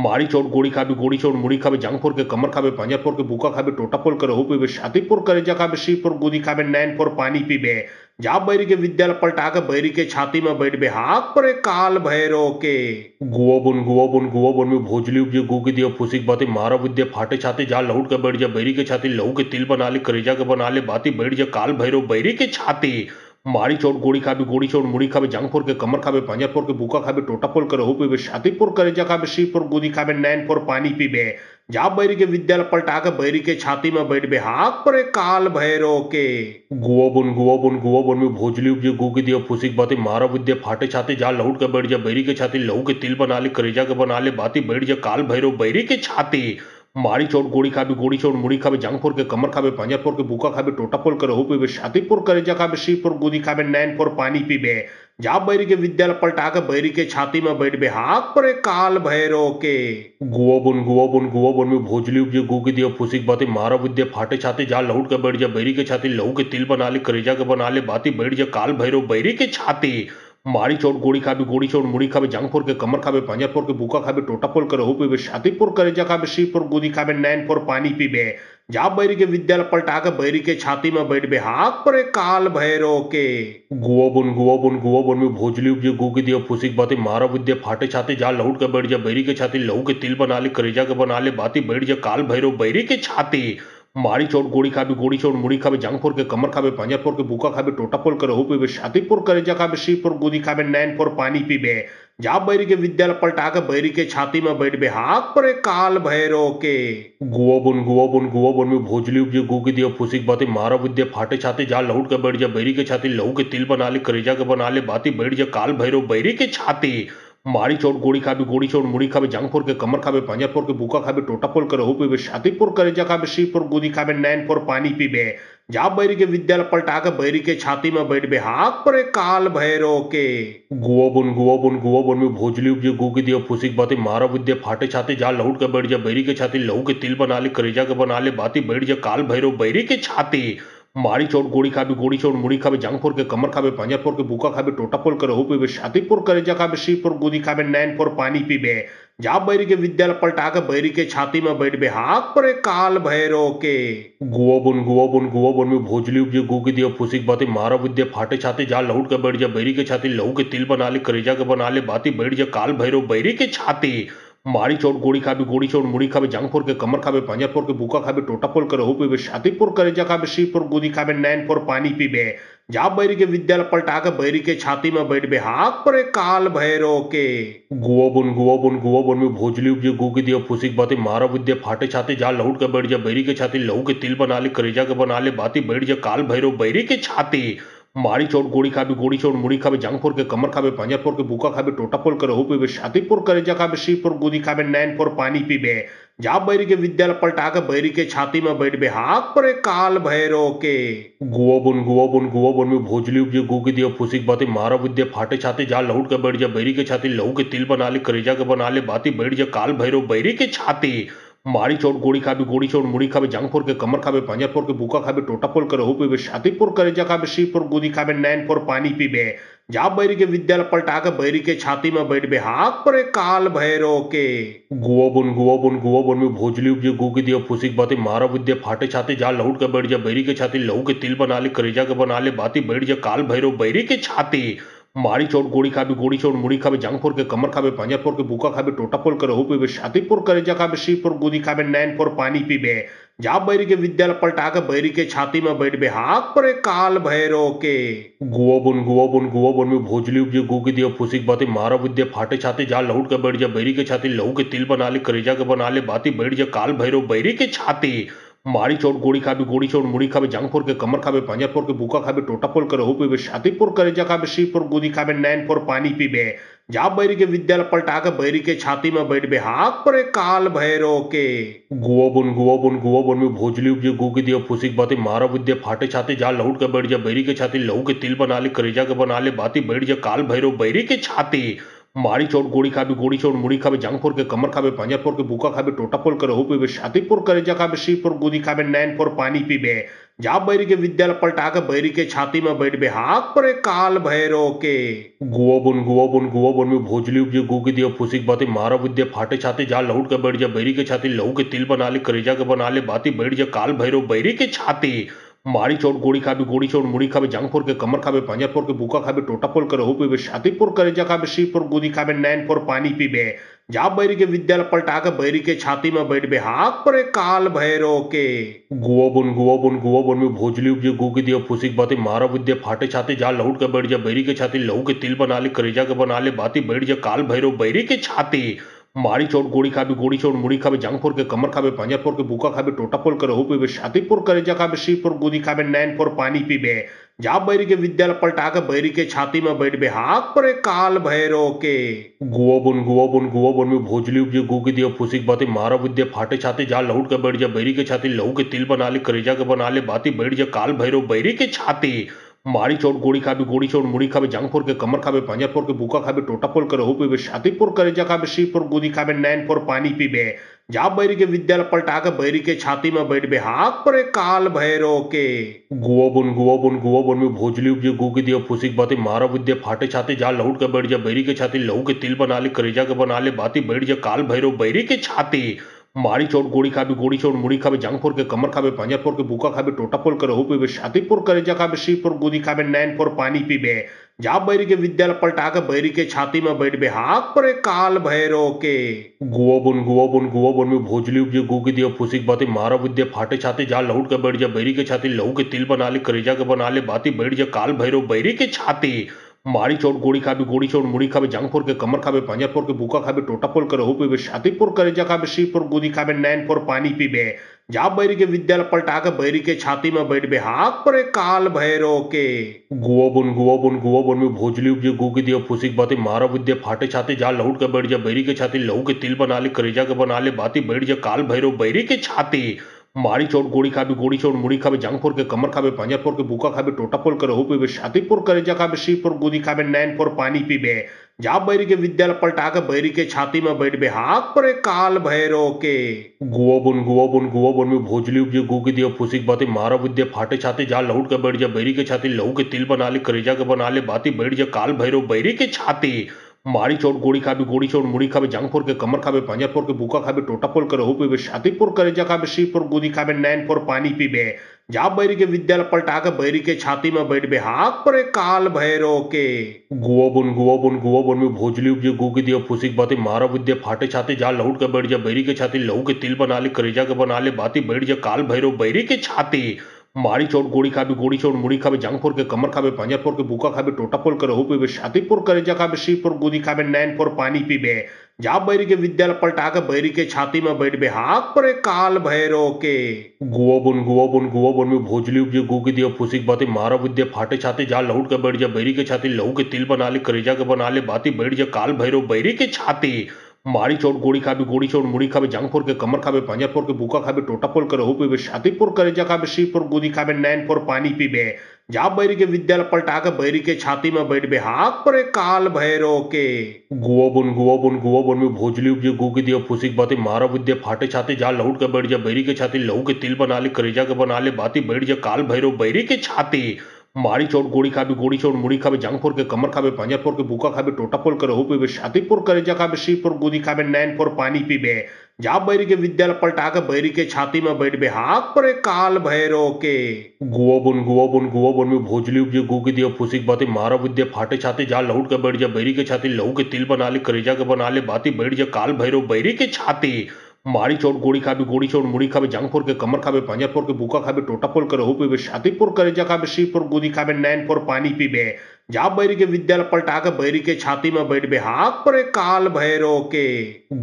मारी चोट गोड़ी खाबे गोड़ी चोट मुड़ी खाबे जांग फोड़ के कमर खाबे पंजा फोड़ के बुका खाबे टोटा पोल करे हो पीबे छाती पोर करेजा खाबे शी पोर गुदी खाबे नैन फोर पानी पीबे जा बैरी के विद्यालय पलटा के बैरी के छाती में बैठ बे हाथ पर काल भैरो के गुआ बुन में भोजली उपजे गुगी दिया फुसिक बाती मारा विद्या फाटे छाती जा लहुट के बैठ जा बैरी के छाती लहू के तिल बना ले करेजा के बना ले बाती बैठ जा काल भैरो बैरी के छाती मारी चोट गोड़ी खाबे गोड़ी चोट मुड़ी खाबे जांग फोड़ के कमर खाबे पंजा फोड़ के बुका खाबे टोटा पोल करे हो पीबे छाती पोर करेजा खाबे शी पोर गुदी खाबे नैन फोर पानी पीबे जा बैरी के विद्यालय पलटा के बैरी के छाती में बैठ बे हाथ पर काल भैरो के गुआ बुन में भोजली उपजे गुगी दिया फुसिक बाती मारा विद्या फाटे छाती जा लहुट के बैठ जा बैरी के छाती लहू के तिल बना ले करेजा के बना ले बाती बैठ जा काल भैरो बैरी के छाती मारी चोट गोड़ी खाबे गोड़ी चोट मुड़ी खाबे जांग फोड़ के कमर खाबे पंजा फोड़ के बुका खाबे टोटा पोल करे हो पीबे छाती पोर करेजा खाबे शी पोर गुदी खाबे नैन फोर पानी पीबे जा बैरी के विद्यालय पलटा के बैरी के छाती में बैठ बे हाथ पर काल भैरो के गुआ बुन में भोजली उपजे गुगी दिया फुसिक बाती मारा विद्या फाटे छाती जा लहुट के बैठ जा बैरी के छाती लहू के तिल बना ले करेजा के बना ले बाती बैठ जा काल भैरो बैरी के छाती मारी चोट गोड़ी खाबे गोड़ी चोट मुड़ी खाबे जांग फोड़ के कमर खाबे पांजा फोड़ के बुका खाबे टोटा पोल के रहू पीबे छाती पुर करेजा खाबे शी पुर गुदी खाबे नैन फोड़ पानी पीबे जा बैरी के विद्यालय पलटा के बैरी के छाती में बैठ बे हाक परे काल भैरो के गुआ बुन में भोजली उपजे गूगी दियो फुसिक बाती मारा विद्या फाटे छाती जा लहुट के बैठ जा बैरी के छाती लहू के तिल बना ले करेजा के बना ले बाती बैठ जा काल भैरो बैरी के छाती मारी चोट गोड़ी खाबे गोड़ी चोट मुड़ी खाबे जांग फोड़ के कमर खाबे पांजा फोड़ के बुका खाबे टोटा पोल के रहू पीबे छाती पुर करेजा खाबे शी पुर गुदी खाबे नैन फोड़ पानी पीबे जा बैरी के विद्यालय पलटा के बैरी के छाती में बैठ बे हाक परे काल भैरो के गुआ बुन में भोजली उपजे गूगी दियो फुसिक बाती मारा विद्या फाटे छाती जा लहुट के बैठ जा बैरी के छाती लहू के तिल बना ले करेजा के बना ले बाती बैठ जा काल भैरो बैरी के छाती मारी चोट गोड़ी खाबे गोड़ी चोट मुड़ी खाबे जांग फोड़ के कमर खाबे पांजा फोड़ के बुका खाबे टोटा पोल के रहू पीबे छाती पुर करेजा खाबे शी पुर गुदी खाबे नैन फोड़ पानी पीबे जा बैरी के विद्यालय पलटा के बैरी के छाती में बैठ बे हाक परे काल भैरो के गुआ बुन में भोजली उपजे गूगी दियो फुसिक बाती मारा विद्या फाटे छाती जा लहुट के बैठ जा बैरी के छाती लहू के तिल बना ले करेजा के बना ले बाती बैठ जा काल भैरो बैरी के छाती मारी चोट गोड़ी खाबे गोड़ी चोट मुड़ी खाबे जांग फोड़ के कमर खाबे पांजा फोड़ के बुका खाबे टोटा पोल के रहू पीबे छाती पुर करेजा खाबे शी पुर गुदी खाबे नैन फोड़ पानी पीबे जा बैरी के विद्यालय पलटा के बैरी के छाती में बैठ बे हाक परे काल भैरो के गुआ बुन में भोजली उपजे गूगी दियो फुसिक बाती मारा विद्या फाटे छाती जा लहुट के बैठ जा बैरी के छाती लहू के तिल बना ले करेजा के बना ले बाती बैठ जा काल भैरो बैरी के छाती मारी चोट गोड़ी खाबे गोड़ी चोट मुड़ी खाबे जांग फोड़ के कमर खाबे पांजा फोड़ के बुका खाबे टोटा पोल के रहू पीबे छाती पुर करेजा खाबे शी पुर गुदी खाबे नैन फोड़ पानी पीबे जा बैरी के विद्यालय पलटा के बैरी के छाती में बैठ बे हाक परे काल भैरो के गुआ बुन में भोजली उपजे गूगी दियो फुसिक बाती मारा विद्या फाटे छाती जा लहुट के बैठ जा बैरी के छाती लहू के तिल बना ले करेजा के बना ले बाती बैठ जा काल भैरो बैरी के छाती मारी चोट गोड़ी खाबे गोड़ी चोट मुड़ी खाबे जांग फोड़ के कमर खाबे पांजा फोड़ के बुका खाबे टोटा पोल के रहू पीबे छाती पुर करेजा खाबे शी पुर गुदी खाबे नैन फोड़ पानी पीबे जा बैरी के विद्यालय पलटा के बैरी के छाती में बैठ बे हाक परे काल भैरो के गुआ बुन में भोजली उपजे गूगी दियो फुसिक बाती मारा विद्या फाटे छाती जा लहुट के बैठ जा बैरी के छाती लहू के तिल बना ले करेजा के बना ले बाती बैठ जा काल भैरो बैरी के छाती मारी चोट गोड़ी खाबे गोड़ी चोट मुड़ी खाबे जांग फोड़ के कमर खाबे पांजा फोड़ के बुका खाबे टोटा पोल के रहू पीबे छाती पुर करेजा खाबे शी पुर गुदी खाबे नैन फोड़ पानी पीबे जा बैरी के विद्यालय पलटा के बैरी के छाती में बैठ बे हाक परे काल भैरो के गुआ बुन में भोजली उपजे गूगी दियो फुसिक बाती मारा विद्या फाटे छाती जा लहुट के बैठ जा बैरी के छाती लहू के तिल बना ले करेजा के बना ले बाती बैठ जा काल भैरो बैरी के छाती मारी चोट गोड़ी खाबे गोड़ी चोट मुड़ी खाबे जांग फोड़ के कमर खाबे पांजा फोड़ के बुका खाबे टोटा पोल के रहू पीबे छाती पुर करेजा खाबे शी पुर गुदी खाबे नैन फोड़ पानी पीबे जा बैरी के विद्यालय पलटा के बैरी के छाती में बैठ बे हाक परे काल भैरो के गुआ बुन में भोजली उपजे गूगी दियो फुसिक बाती मारा विद्या फाटे छाती जा लहुट के बैठ जा बैरी के छाती लहू के तिल बना ले करेजा के बना ले बाती बैठ जा काल भैरो बैरी के छाती मारी चोट गोड़ी खाबे गोड़ी चोट मुड़ी खाबे जांग फोड़ के कमर खाबे पांजा फोड़ के बुका खाबे टोटा पोल के रहू पीबे छाती पुर करेजा खाबे शी पुर गुदी खाबे नैन फोड़ पानी पीबे जा बैरी के विद्यालय पलटा के बैरी के छाती में बैठ बे हाक परे काल भैरो के गुआ बुन में भोजली उपजे गूगी दियो फुसिक बाती मारा विद्या फाटे छाती जा लहुट के बैठ जा बैरी के छाती लहू के तिल बना ले करेजा के बना ले बाती बैठ जा काल भैरो बैरी के छाती मारी चोट गोड़ी खाबे गोड़ी चोट मुड़ी खाबे जांग फोड़ के कमर खाबे पांजा फोड़ के बुका खाबे टोटा पोल के रहू पीबे छाती पुर करेजा खाबे शी पुर गुदी खाबे नैन फोड़ पानी पीबे जा बैरी के विद्यालय पलटा के बैरी के छाती में बैठ बे हाक परे काल भैरो के गुआ बुन में भोजली उपजे गूगी दियो फुसिक बाती मारा विद्या फाटे छाती जा लहुट के बैठ जा बैरी के छाती लहू के तिल बना ले करेजा के बना ले बाती बैठ जा काल भैरो बैरी के छाती मारी चोट गोड़ी खाबे गोड़ी चोट मुड़ी खाबे जांग फोड़ के कमर खाबे पांजा फोड़ के बुका खाबे टोटा पोल के रहू पीबे छाती पुर करेजा खाबे शी पुर गुदी खाबे नैन फोड़ पानी पीबे जा बैरी के विद्यालय पलटा के बैरी के छाती में बैठ बे हाक परे काल भैरो के गुआ बुन में भोजली उपजे गूगी दियो फुसिक बाती मारा विद्या फाटे छाती जा लहुट के बैठ जा बैरी के छाती लहू के तिल बना ले करेजा के बना ले बाती बैठ जा काल भैरो बैरी के छाती मारी चोट गोड़ी खाबे गोड़ी चोट मुड़ी खाबे जांग फोड़ के कमर खाबे पांजा फोड़ के बुका खाबे टोटा पोल के रहू पीबे छाती पुर करेजा खाबे शी पुर गुदी खाबे नैन फोड़ पानी पीबे जा बैरी के विद्यालय पलटा के बैरी के छाती में बैठ बे हाक परे काल भैरो के गुआ बुन में भोजली उपजे गूगी दियो फुसिक बाती मारा विद्या फाटे छाती जा लहुट के बैठ जा बैरी के छाती लहू के तिल बना ले करेजा के बना ले बाती बैठ जा काल भैरो बैरी के छाती मारी चोट गोड़ी खाबे गोड़ी चोट मुड़ी खाबे जांग फोड़ के कमर खाबे पांजा फोड़ के बुका खाबे टोटा फोड़ के रहू पीबे छाती फोड़ करेजा खाबे सी फोड़ गोदी खाबे नैन फोड़ पानी पीबे जा बैरी के विद्यालय पलटा के बैरी के छाती में बैठ बे हाक परे काल भैरो के गुआ बुन में भोजली उपजे गु के दिया फुसिक बाती मारा विद्या फाटे छाती जा लहुट के बैठ जा बैरी के छाती लहू के तिल बना ले करेजा के बना ले बाती बैठ जा काल भैरो बैरी के छाती मारी चोट गोड़ी खाबे गोड़ी चोट मुड़ी खाबे जांग फोड़ के कमर खाबे पांजा फोड़ के बुका खाबे टोटा फोड़ के रहू पीबे छाती फोड़ करेजा खाबे सी फोड़ गोदी खाबे नैन फोड़ पानी पीबे जा बैरी के विद्यालय पलटा के बैरी के छाती में बैठ बे हाक परे काल भैरो के गुआ बुन में भोजली उपजे गु के दिया फुसिक बाती मारा विद्या फाटे छाती जा लहुट के बैठ जा बैरी के छाती लहू के तिल बना ले करेजा के बना ले बाती बैठ जा काल भैरो बैरी के छाती मारी चोट गोड़ी खाबे गोड़ी चोट मुड़ी खाबे जांग फोड़ के कमर खाबे पांजा फोड़ के बुका खाबे टोटा फोड़ के रहू पीबे छाती फोड़ करेजा खाबे सी फोड़ गोदी खाबे नैन फोड़ पानी पीबे जा बैरी के विद्यालय पलटा के बैरी के छाती में बैठ बे हाक परे काल भैरो के गुआ बुन में भोजली उपजे गु के दिया फुसिक बाती मारा विद्या फाटे छाती जा लहुट के बैठ जा बैरी के छाती लहू के तिल बना ले करेजा के बना ले बाती बैठ जा काल भैरो बैरी के छाती मारी चोट गोड़ी खाबे गोड़ी चोट मुड़ी खाबे जांग फोड़ के कमर खाबे पांजा फोड़ के बुका खाबे टोटा फोड़ के रहू पीबे छाती फोड़ करेजा खाबे सी फोड़ गोदी खाबे नैन फोड़ पानी पीबे जा बैरी के विद्यालय पलटा के बैरी के छाती में बैठ बे हाक परे काल भैरो के गुआ बुन में भोजली उपजे गु के दिया फुसिक बाती मारा विद्या फाटे छाती जा लहुट के बैठ जा बैरी के छाती लहू के तिल बना ले करेजा के बना ले बाती बैठ जा काल भैरो बैरी के छाती मारी चोट गोड़ी खाबे गोड़ी चोट मुड़ी खाबे जांग फोड़ के कमर खाबे पांजा फोड़ के बुका खाबे टोटा फोड़ के रहू पीबे छाती फोड़ करेजा खाबे सी फोड़ गोदी खाबे नैन फोड़ पानी पीबे जा बैरी के विद्यालय पलटा के बैरी के छाती में बैठ बे हाक परे काल भैरो के गुआ बुन में भोजली उपजे गु के दिया फुसिक बाती मारा विद्या फाटे छाती जा लहुट के बैठ जा बैरी के छाती लहू के तिल बना ले करेजा के बना ले बाती बैठ जा काल भैरो बैरी के छाती मारी चोट गोड़ी खाबे गोड़ी चोट मुड़ी खाबे जांग फोड़ के कमर खाबे पांजा फोड़ के बुका खाबे टोटा फोड़ के रहू पीबे छाती फोड़ करेजा खाबे सी फोड़ गोदी खाबे नैन फोड़ पानी पीबे जा बैरी के विद्यालय पलटा के बैरी के छाती में बैठ बे हाक परे काल भैरो के गुआ बुन में भोजली उपजे गु के दिया फुसिक बाती मारा विद्या फाटे छाती जा लहुट के बैठ जा बैरी के छाती लहू के तिल बना ले करेजा के बना ले बाती बैठ जा काल भैरो बैरी के छाती मारी चोट गोड़ी खाबे गोड़ी चोट मुड़ी खाबे जांग फोड़ के कमर खाबे पांजा फोड़ के बुका खाबे टोटा फोड़ के रहू पीबे छाती फोड़ करेजा खाबे सी फोड़ गोदी खाबे नैन फोड़ पानी पीबे जा बैरी के विद्यालय पलटा के बैरी के छाती में बैठ बे हाक परे काल भैरो के गुआ बुन में भोजली उपजे गु के दिया फुसिक बाती मारा विद्या फाटे छाती जा लहुट के बैठ जा बैरी के छाती लहू के तिल बना ले करेजा के बना ले बाती बैठ जा काल भैरो बैरी के छाती मारी चोट गोड़ी खाबे गोड़ी चोट मुड़ी खाबे जांग फोड़ के कमर खाबे पांजा फोड़ के बुका खाबे टोटा फोड़ के रहू पीबे छाती फोड़ करेजा खाबे सी फोड़ गोदी खाबे नैन फोड़ पानी पीबे जा बैरी के विद्यालय पलटा के बैरी के छाती में बैठ बे हाक परे काल भैरो के गुआ बुन में भोजली उपजे गु के दिया फुसिक बाती मारा विद्या फाटे छाती जा लहुट के बैठ जा बैरी के छाती लहू के तिल बना ले करेजा के बना ले बाती बैठ जा काल भैरो बैरी के छाती मारी चोट गोड़ी खाबे गोड़ी चोट मुड़ी खाबे जांग फोड़ के कमर खाबे पांजा फोड़ के बुका खाबे टोटा फोड़ के रहू पीबे छाती फोड़ करेजा खाबे सी फोड़ गोदी खाबे नैन फोड़ पानी पीबे जा बैरी के विद्यालय पलटा के बैरी के छाती में बैठ बे हाक परे काल भैरो के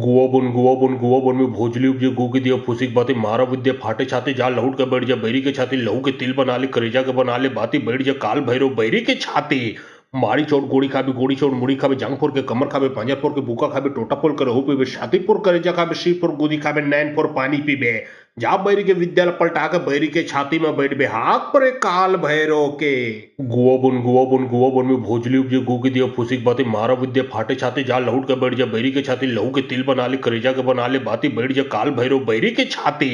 गुआ बुन में भोजली उपजे गु के दिया फुसिक बाती मारा विद्या फाटे छाती जा लहुट के बैठ जा बैरी के छाती लहू के तिल बना ले करेजा के बना ले बाती बैठ जा काल भैरो बैरी के छाती मारी चोट गोड़ी खाबे गोड़ी चोट मुड़ी खाबे जांग फोड़ के कमर खाबे पांजा फोड़ के बुका खाबे टोटा फोड़ के रहू पीबे छाती फोड़ करेजा खाबे सी फोड़ गोदी खाबे नैन फोड़ पानी पीबे जा बैरी के विद्यालय पलटा के बैरी के छाती में बैठ बे हाक परे काल भैरो के गुआ बुन में भोजली उपजे गु के दिया फुसिक बाती मारा विद्या फाटे छाती जा लहुट के बैठ जा बैरी के छाती लहू के तिल बना ले करेजा के बना ले बाती बैठ जा काल भैरो बैरी के छाती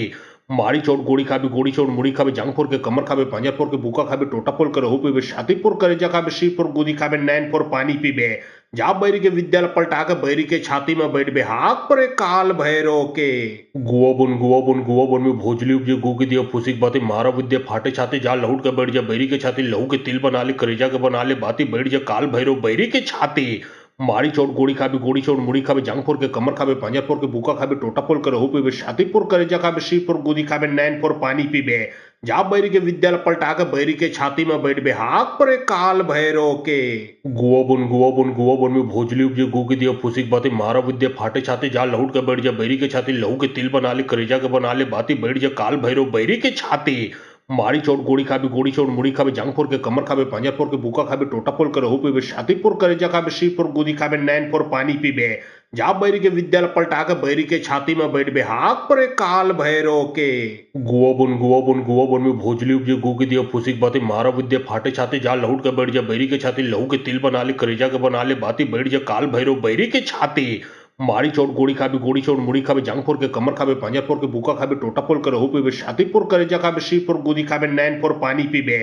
मारी चोट गोड़ी खाबे गोड़ी चोट मुड़ी खाबे जांग फोड़ के कमर खाबे पांजा फोड़ के बुका खाबे टोटा फोड़ के रहू पीबे छाती फोड़ करेजा खाबे सी फोड़ गोदी खाबे नैन फोड़ पानी पीबे जा बैरी के विद्यालय पलटा के बैरी के छाती में बैठ बे हाक परे काल भैरो के गुआ बुन में भोजली उपजे गु के दिया फुसिक बाती मारा विद्या फाटे छाती जा लहुट के बैठ जा बैरी के छाती लहू के तिल बना ले करेजा के बना ले बाती बैठ जा काल भैरो बैरी के छाती मारी चोट गोड़ी खाबे गोड़ी चोट मुड़ी खाबे जांग फोड़ के कमर खाबे पांजा फोड़ के बुका खाबे टोटा फोड़ के रहू पीबे छाती फोड़ करेजा खाबे सी फोड़ गोदी खाबे नैन फोड़ पानी पीबे जा बैरी के विद्यालय पलटा के बैरी के छाती में बैठ बे हाक परे काल भैरो के गुआ बुन में भोजली उपजे गु के दिया फुसिक बाती मारा विद्या फाटे छाती जा लहुट के बैठ जा बैरी के छाती लहू के तिल बना ले करेजा के बना ले बाती बैठ जा काल भैरो बैरी के छाती मारी चोट गोड़ी खाबे गोड़ी चोट मुड़ी खाबे जांग फोड़ के कमर खाबे पंजा फोड़ के बुका खाबे टोटा पोल के रहू पीबे छाती पुर करेजा खाबे शी पुर गुदी खाबे नैन फोड़ पानी पीबे जा बैरी के विद्यालय पलटा के बैरी के छाती में बैठबे हाक परे काल भैरो के गुआ बुन में भोजली उपजे गु के दिया फुसिक बाती मारा विद्या फाटे छाती जा लहुट के बैठ जा बैरी के छाती लहू के तिल बना ले करेजा के बना ले बाती बैठ जा काल भैरो बैरी के छाती मारी चोट गोड़ी खाबे गोड़ी चोट मुड़ी खाबे जांग फोड़ के कमर खाबे पंजा फोड़ के बुका खाबे टोटा पोल के रहू पीबे छाती पुर करेजा खाबे शी पुर गुदी खाबे नैन फोड़ पानी पीबे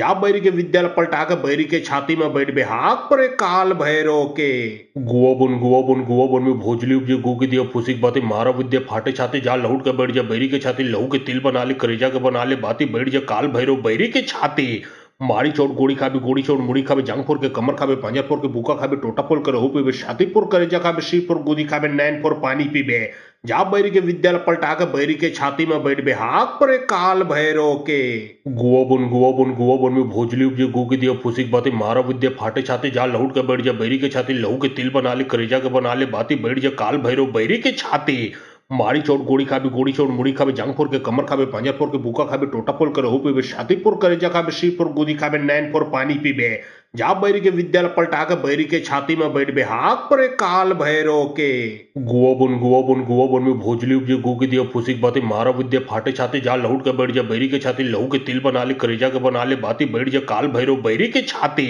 जा बैरी के विद्यालय पलटा के बैरी के छाती में बैठबे हाक परे काल भैरो के गुआ बुन में भोजली उपजे गु के दिया फुसिक बाती मारा विद्या फाटे छाती जा लहुट के बैठ जा बैरी के छाती लहू के तिल बना ले करेजा के बना ले बाती बैठ जा काल भैरो बैरी के छाती मारी चोट गोड़ी खाबे गोड़ी चोट मुड़ी खाबे जांग फोड़ के कमर खाबे पंजा फोड़ के बुका खाबे टोटा पोल के रहू पीबे छाती पुर करेजा खाबे शी पुर गुदी खाबे नैन फोड़ पानी पीबे जा बैरी के विद्यालय पलटा के बैरी के छाती में बैठबे हाक परे काल भैरो के गुआ बुन में भोजली उपजे गु के दिया फुसिक बाती मारा विद्या फाटे छाती जा लहुट के बैठ जा बैरी के छाती लहू के तिल बना ले करेजा के बना ले बाती बैठ जा काल भैरो बैरी के छाती मारी चोट गोड़ी खाबे गोड़ी चोट मुड़ी खाबे जांग फोड़ के कमर खाबे पंजा फोड़ के बुका खाबे टोटा पोल के रहू पीबे छाती पुर करेजा खाबे शी पुर गुदी खाबे नैन फोड़ पानी पीबे जा बैरी के विद्यालय पलटा के बैरी के छाती में बैठबे हाक परे काल भैरो के गुआ बुन में भोजली उपजे गु के दिया फुसिक बाती मारा विद्या फाटे छाती जा लहुट के बैठ जा बैरी के छाती लहू के तिल बना ले करेजा के बना ले बाती बैठ जा काल भैरो बैरी के छाती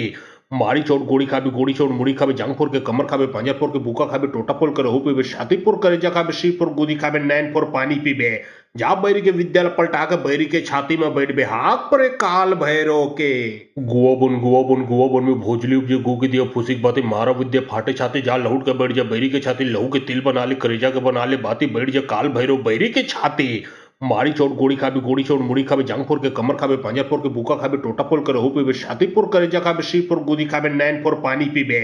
मारी चोट गोड़ी खाबे गोड़ी चोट मुड़ी खाबे जांग फोड़ के कमर खाबे पंजा फोड़ के बुका खाबे टोटा पोल के रहू पीबे छाती पुर करेजा खाबे शी पुर गुदी खाबे नैन फोड़ पानी पीबे जा बैरी के विद्यालय पलटा के बैरी के छाती में बैठबे हाक परे काल भैरो के गुआ बुन में भोजली उपजे गु के दिया फुसिक बाती मारा विद्या फाटे छाती जा लहुट के बैठ जा बैरी के छाती लहू के तिल बना ले करेजा के बना ले बाती बैठ जा काल भैरो बैरी के छाती मारी चोट गोड़ी खाबे गोड़ी चोट मुड़ी खाबे जांग फोड़ के कमर खाबे पंजा फोड़ के बुका खाबे टोटा पोल के रहू पीबे छाती पुर करेजा खाबे शी पुर गुदी खाबे नैन फोड़ पानी पीबे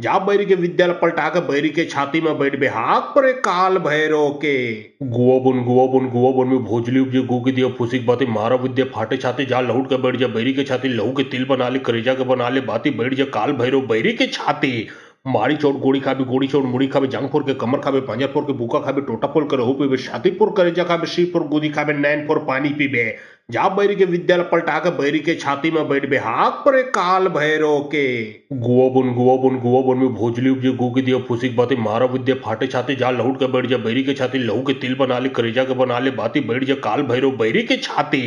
जा बैरी के विद्यालय पलटा के बैरी के छाती में बैठबे हाक परे काल भैरो के गुआ बुन में भोजली उपजे गु के दिया फुसिक बाती मारा विद्या फाटे छाती जा लहुट के बैठ जा बैरी के छाती लहू के तिल बना ले करेजा के बना ले बाती बैठ जा काल भैरो बैरी के छाती मारी चोट गोड़ी खाबे गोड़ी चोट मुड़ी खाबे जांग फोड़ के कमर खाबे पंजा फोड़ के बुका खाबे टोटा पोल के रहू पीबे छाती पुर करेजा खाबे शी पुर गुदी खाबे नैन फोड़ पानी पीबे जा बैरी के विद्यालय पलटा के बैरी के छाती में बैठबे हाक परे काल भैरो के गुआ बुन में भोजली उपजे गु के दिया फुसिक बाती मारा विद्या फाटे छाती जा लहुट के बैठ जा बैरी के छाती लहू के तिल बना ले करेजा के बना ले बाती बैठ जा काल भैरो बैरी के छाती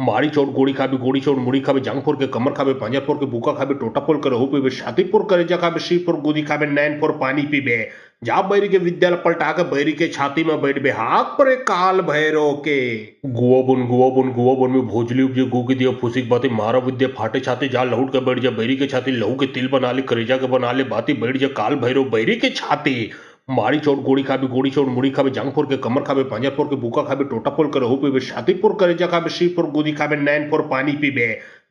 मारी चोट गोड़ी खाबे गोड़ी चोट मुड़ी खाबे जांग फोड़ के कमर खाबे पंजा फोड़ के बुका खाबे टोटा पोल के रहू पीबे छाती पुर करेजा खाबे शी पुर गुदी खाबे नैन फोड़ पानी पीबे जा बैरी के विद्यालय पलटा के बैरी के छाती में बैठबे हाक परे काल भैरो के गुआ बुन में भोजली उपजे गु के दिया फुसिक बाती मारा विद्या फाटे छाती जा लहुट के बैठ जा बैरी के छाती लहू के तिल बना ले करेजा के बना ले बाती बैठ जा काल भैरो बैरी के छाती मारी चोट गोड़ी खाबे गोड़ी चोट मुड़ी खाबे जांग फोड़ के कमर खाबे पंजा फोड़ के बुका खाबे टोटा पोल के रहू पीबे छाती पुर करेजा खाबे शी पुर गुदी खाबे नैन फोड़ पानी पीबे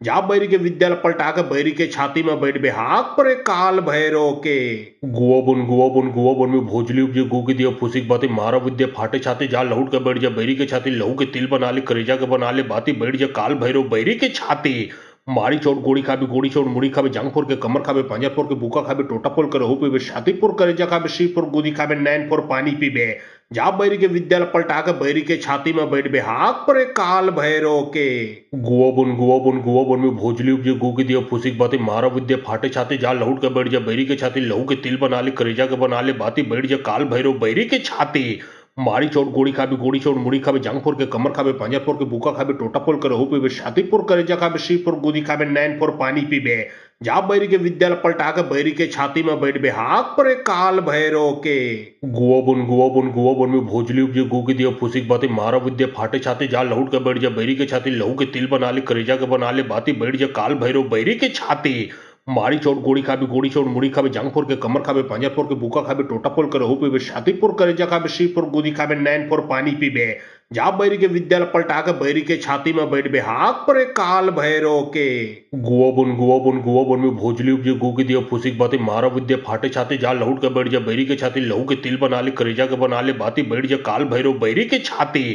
जा बैरी के विद्यालय पलटा के बैरी के छाती में बैठबे हाक परे काल भैरो के गुआ बुन में भोजली उपजे गु के दिया फुसिक बाती मारा विद्या फाटे छाती जा लहुट के बैठ जा बैरी के छाती लहू के तिल बना ले करेजा के बना ले बाती बैठ जा काल भैरो बैरी के छाती मारी चोट गोड़ी खाबे गोड़ी चोट मुड़ी खाबे जांग फोड़ के कमर खाबे पंजा फोड़ के बुका खाबे टोटा पोल के रहू पीबे छाती पुर करेजा खाबे शी पुर गुदी खाबे नैन फोड़ पानी पीबे जा बैरी के विद्यालय पलटा के बैरी के छाती में बैठबे हाक परे काल भैरो के गुआ बुन में भोजली उपजे गु के दिया फुसिक बाती मारा विद्या फाटे छाती जा लहुट के बैठ जा बैरी के छाती लहू के तिल बना ले करेजा के बना ले बाती बैठ जा काल भैरो बैरी के छाती मारी चोट गोड़ी खाबे गोड़ी चोट मुड़ी खाबे जांग फोड़ के कमर खाबे पंजा फोड़ के बुका खाबे टोटा पोल के रहू पीबे छाती पुर करेजा खाबे शी पुर गुदी खाबे नैन फोड़ पानी पीबे जा बैरी के विद्यालय पलटा के बैरी के छाती में बैठबे हाक परे काल भैरो के गुआ बुन में भोजली उपजे गु के दिया फुसिक बाती मारा विद्या फाटे छाती जा लहुट के बैठ जा बैरी के छाती लहू के तिल बना ले करेजा के बना ले बाती बैठ जा काल भैरो बैरी के छाती मारी चोट गोड़ी खाबे गोड़ी चोट मुड़ी खाबे जांग फोड़ के कमर खाबे पंजा फोड़ के बुका खाबे टोटा पोल के रहू पीबे छाती पुर करेजा खाबे शी पुर गुदी खाबे नैन फोड़ पानी पीबे जा बैरी के विद्यालय पलटा के बैरी के छाती में बैठबे हाक परे काल भैरो के गुआ बुन में भोजली उपजे गु के दिया फुसिक बाती मारा विद्या फाटे छाती जा लहुट के बैठ जा बैरी के छाती लहू के तिल बना ले करेजा के बना ले बाती बैठ जा काल भैरो बैरी के छाती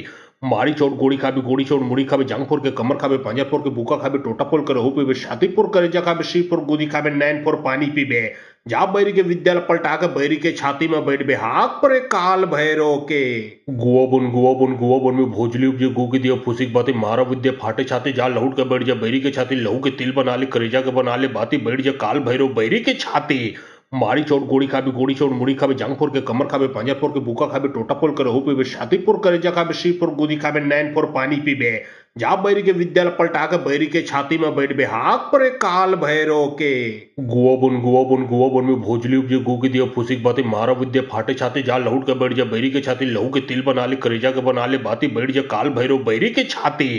मारी चोट गोड़ी खाबे गोड़ी चोट मुड़ी खाबे जांग फोड़ के कमर खाबे पांजा फोड़ के बुका खाबे टोटा फोड़ के रहू पीबे छाती फोड़ करेजा खाबे सी फोड़ गुदी खाबे नैन फोड़ पानी पीबे जा बैरी के विद्यालय पलटा के बैरी के छाती में बैठ बे हाक परे काल भैरो के गुआ बुन में भोजली उपजे गु के दिया फुसिक बाती मारा विद्या फाटे छाती जा लहुट के बैठ जा बैरी के छाती लहू के तिल बना ले करेजा के बना ले बाती बैठ जा काल भैरो बैरी के छाती मारी चोट गोड़ी खाबे गोड़ी चोट मुड़ी खाबे जांग फोड़ के कमर खाबे पांजा फोड़ के बुका खाबे टोटा फोड़ के रहू पीबे छाती फोड़ करेजा खाबे सी फोड़ गुदी खाबे नैन फोड़ पानी पीबे जा बैरी के विद्यालय पलटा के बैरी के छाती में बैठ बे हाक परे काल भैरो के गुआ बुन में भोजली उपजे गु के दिया फुसिक बाती मारा विद्या फाटे छाती जा लहुट के बैठ जा बैरी के छाती लहू के तिल बना ले करेजा के बना ले बाती बैठ जा काल भैरो बैरी के छाती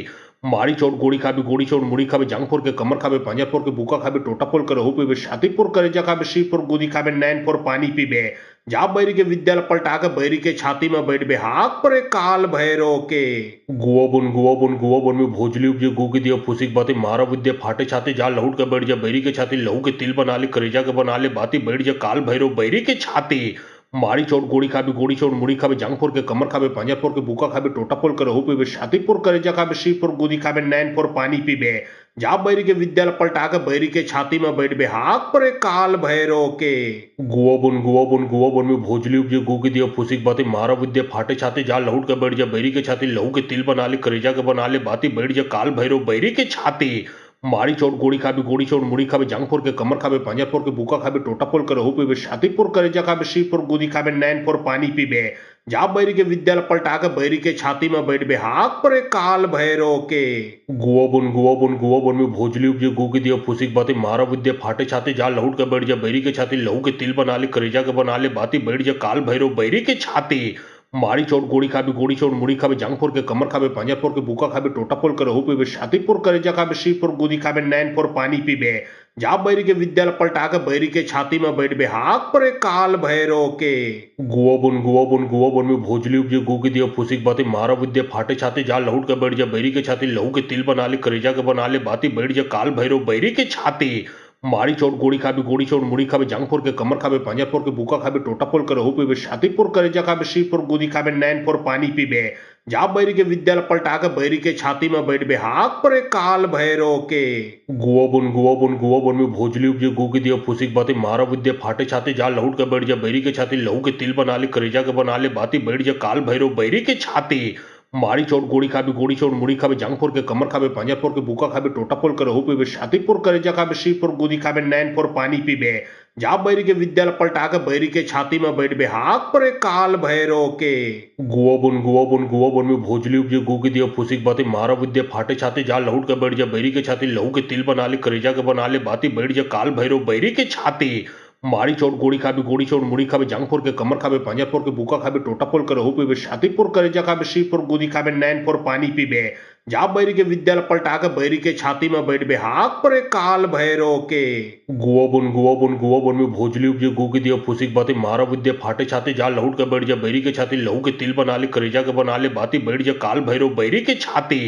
मारी चोट गोड़ी खाबे गोड़ी चोट मुड़ी खाबे जांग फोड़ के कमर खाबे पांजा फोड़ के बुका खाबे टोटा फोड़ के रहू पीबे छाती फोड़ करेजा खाबे सी फोड़ गुदी खाबे नैन फोड़ पानी पीबे जा बैरी के विद्यालय पलटा के बैरी के छाती में बैठ बे हाक परे काल भैरो के गुआ बुन में भोजली उपजे गु के दिया फुसिक बाती मारा विद्या फाटे छाती जा लहुट के बैठ जा बैरी के छाती लहू के तिल बना ले करेजा के बना ले बाती बैठ जा काल भैरो बैरी के छाती मारी चोट गोड़ी खाबे गोड़ी चोट मुड़ी खाबे जांग फोड़ के कमर खाबे पांजा फोड़ के बुका खाबे टोटा फोड़ के रहू पीबे छाती फोड़ करेजा खाबे सी फोड़ गुदी खाबे नैन फोड़ पानी पीबे जा बैरी के विद्यालय पलटा के बैरी के छाती में बैठ बे हाक परे काल भैरो के गुआ बुन में भोजली उपजे गु के दिया फुसिक बाती मारा विद्या फाटे छाती जा लहुट के बैठ जा बैरी के छाती लहू के तिल बना ले करेजा के बना ले बाती बैठ जा काल भैरो बैरी के छाती मारी चोट गोड़ी खाबे गोड़ी चोट मुड़ी खाबे जांग फोड़ के कमर खाबे पांजा फोड़ के बुका खाबे टोटा फोड़ के रहू पीबे छाती फोड़ करेजा खाबे सी फोड़ गुदी खाबे नैन फोड़ पानी पीबे जा बैरी के विद्यालय पलटा के बैरी के छाती में बैठ बे हाक परे काल भैरो के गुआ बुन में भोजली उपजे गु के दिया फुसिक बाती मारा विद्या फाटे छाती जा लहुट के बैठ जा बैरी के छाती लहू के तिल बना ले करेजा के बना ले बाती बैठ जा काल भैरो बैरी के छाती मारी चोट गोड़ी खाबे गोड़ी चोट मुड़ी खाबे जांग फोड़ के कमर खाबे पांजा फोड़ के बुका खाबे टोटा फोड़ के रहू पीबे छाती फोड़ करेजा खाबे सी फोड़ गुदी खाबे नैन फोड़ पानी पीबे जा बैरी के विद्यालय पलटा के बैरी के छाती में बैठ बे हाक परे काल भैरो के गुआ बुन में भोजली उपजे गु के दिया फुसिक बाती मारा विद्या फाटे छाती जा लहुट के बैठ जा बैरी के छाती लहू के तिल बना ले करेजा के बना ले बाती बैठ जा काल भैरो बैरी के छाती मारी चोट गोड़ी खाबे गोड़ी चोट मुड़ी खाबे जांग फोड़ के कमर खाबे पांजा फोड़ के बुका खाबे टोटा फोड़ के रहू पीबे छाती फोड़ करेजा खाबे सी फोड़ गुदी खाबे नैन फोड़ पानी पीबे जा बैरी के विद्यालय पलटा के बैरी के छाती में बैठ बे हाक परे काल भैरो के गुआ बुन में भोजली उपजे गु के दिया फुसिक बाती मारा विद्या फाटे छाती जा लहुट के बैठ जा बैरी के छाती लहू के तिल बना ले करेजा के बना ले बाती बैठ जा काल भैरो बैरी के छाती मारी चोट गोड़ी खाबे गोड़ी चोट मुड़ी खाबे जांग फोड़ के कमर खाबे पांजा फोड़ के बुका खाबे टोटा फोड़ के रहू पीबे छाती फोड़ करेजा खाबे सी फोड़ गुदी खाबे नैन फोड़ पानी पीबे जा बैरी के विद्यालय पलटा के बैरी के छाती में बैठ बे हाक परे काल भैरो के गुआ बुन में भोजली उपजे गु के दिया फुसिक बाती मारा विद्या फाटे छाती जा लहुट के बैठ जा बैरी के छाती लहू के तिल बना ले करेजा के बना ले बाती बैठ जा काल भैरो बैरी के छाती मारी चोट गोड़ी खाबे गोड़ी चोट मुड़ी खाबे जांग फोड़ के कमर खाबे पांजा फोड़ के बुका खाबे टोटा फोड़ के रहू पीबे छाती फोड़ करेजा खाबे सी फोड़ गुदी खाबे नैन फोड़ पानी पीबे जा बैरी के विद्यालय पलटा के बैरी के छाती में बैठ बे हाक परे काल भैरो के गुआ बुन में भोजली उपजे गु के दिया फुसिक बाती मारा विद्या फाटे छाती जा लहुट के बैठ जा बैरी के छाती लहू के तिल बना ले करेजा के बना ले बाती बैठ जा काल भैरो बैरी के छाती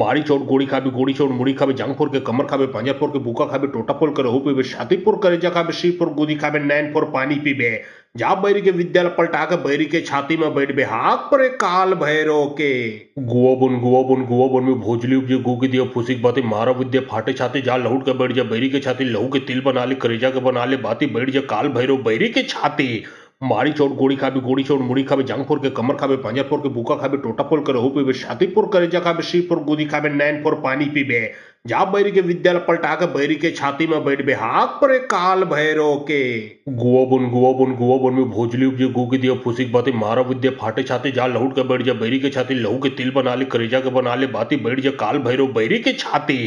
मारी चोट गोड़ी खाबे गोड़ी चोट मुड़ी खाबे जांग फोड़ के कमर खाबे पांजा फोड़ के बुका खाबे टोटा फोड़ के रहू पीबे छाती फोड़ करेजा खाबे सी फोड़ गुदी खाबे नैन फोड़ पानी पीबे जा बैरी के विद्यालय पलटा के बैरी के छाती में बैठ बे हाक परे काल भैरो के गुआ बुन में भोजली उपजे गु के दिया फुसिक बाती मारा विद्या फाटे छाती जा लहुट के बैठ जा बैरी के छाती लहू के तिल बना ले करेजा के बना ले बाती बैठ जा काल भैरो बैरी के छाती मारी चोट गोड़ी खाबे गोड़ी चोट मुड़ी खाबे जांग फोड़ के कमर खाबे पांजा फोड़ के बुका खाबे टोटा फोड़ के रहू पीबे छाती फोड़ करेजा खाबे सी फोड़ गुदी खाबे नैन फोड़ पानी पीबे जा बैरी के विद्यालय पलटा के बैरी के छाती में बैठ बे हाक परे काल भैरो के गुआ बुन में भोजली उपजे गु के दिया फुसिक बाती मारा विद्या फाटे छाती जा लहुट के बैठ जा बैरी के छाती लहू के तिल बना ले करेजा के बना ले बाती बैठ जा काल भैरो बैरी के छाती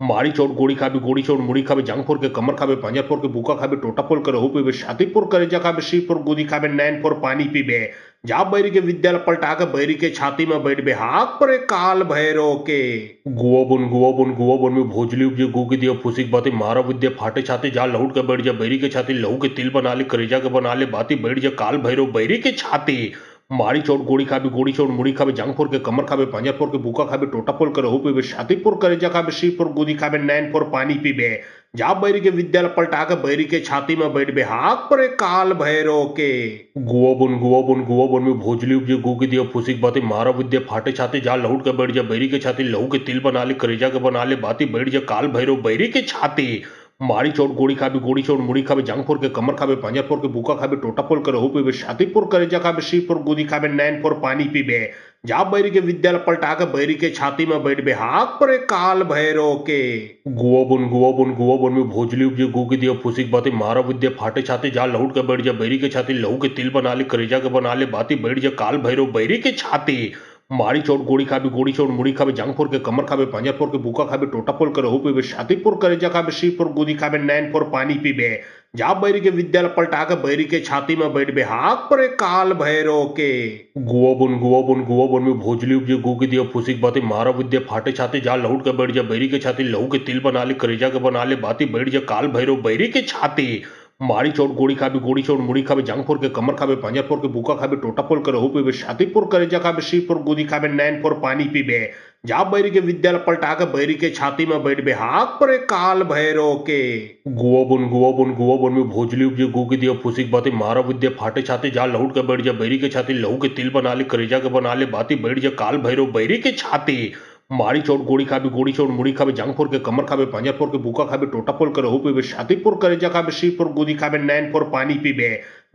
मारी चोट गोड़ी खाबे गोड़ी चोट मुड़ी खाबे जांग फोड़ के कमर खाबे पांजा फोड़ के बुका खाबे टोटा फोड़ के रहू पीबे छाती फोड़ करेजा खाबे सी फोड़ गुदी खाबे नैन फोड़ पानी पीबे जा बैरी के विद्यालय पलटा के बैरी के छाती में बैठ बे हाक परे काल भैरो के गुआ बुन में भोजली उपजे गु के दिया फुसिक बाती मारा विद्या फाटे छाती जा लहुट के बैठ जा बैरी के छाती लहू के तिल बना ले करेजा के बना ले बाती बैठ जा काल भैरो बैरी के छाती मारी चोट गोड़ी खाबे गोड़ी चोट मुड़ी खाबे जांग फोड़ के कमर खाबे पांजा फोड़ के बुका खाबे टोटा पोल के रहू पीबे छाती पुर करेजा खाबे शी पुर गुदी खाबे नैन फोड़ पानी पीबे जा बैरी के विद्यालय पलटा के बैरी के छाती में बैठबे हाक परे काल भैरो के गुआ बुन में भोजली उपजे गु के दिया फुसिक बाती मारा विद्या फाटे छाती जा लहुट के बैठ जा बैरी के छाती लहू के तिल बना ले करेजा के बना ले बाती बैठ जा काल भैरो बैरी के छाती मारी चोट गोड़ी खाबे गोड़ी चोट मुड़ी खाबे जांग फोड़ के कमर खाबे पांजा फोड़ के बुका खाबे टोटा पोल के रहू पीबे छाती पुर करेजा खाबे शी पुर गुदी खाबे नैन फोड़ पानी पीबे जा बैरी के विद्यालय पलटा के बैरी के छाती में बैठबे हाक परे काल भैरो के गुआ बुन में भोजली उपजे गु के दिया फुसिक बाती मारा विद्या फाटे छाती जा लहुट के बैठ जा बैरी के छाती लहू के तिल बना ले करेजा के बना ले बाती बैठ जा काल भैरो बैरी के छाती मारी चोट गोड़ी खाबे गोड़ी चोट मुड़ी खाबे जांग फोड़ के कमर खाबे पांजा फोड़ के बुका खाबे टोटा पोल के रहू पीबे छाती पुर करेजा खाबे शी पुर गुदी खाबे नैन फोड़ पानी पीबे जा बैरी के विद्यालय पलटा के बैरी के छाती में बैठबे हाक परे काल भैरो के गुआ बुन में भोजली उपजे गु के दिया फुसिक बाती मारा विद्या फाटे छाती जा लहुट के बैठ जा बैरी के छाती लहू के तिल बना ले करेजा के बना ले बाती बैठ जा काल भैरो बैरी के छाती मारी चोट गोड़ी खाबे गोड़ी चोट मुड़ी खाबे जांग फोड़ के कमर खाबे पांजा फोड़ के बुका खाबे टोटा पोल के रहू पीबे छाती पुर करेजा खाबे शी पुर गुदी खाबे नैन फोड़ पानी पीबे जा बैरी के विद्यालय पलटा के बैरी के छाती में बैठबे हाक परे काल भैरो के गुआ बुन में भोजली उपजे गु के दिया फुसिक बाती मारा विद्या फाटे छाती जा लहुट के बैठ जा बैरी के छाती लहू के तिल बना ले करेजा के बना ले बाती बैठ जा काल भैरो बैरी के छाती मारी चोट गोड़ी खाबे गोड़ी चोट मुड़ी खाबे जांग फोड़ के कमर खाबे पांजा फोड़ के बुका खाबे टोटा पोल के रहू पीबे छाती पुर करेजा खाबे शी पुर गुदी खाबे नैन फोड़ पानी पीबे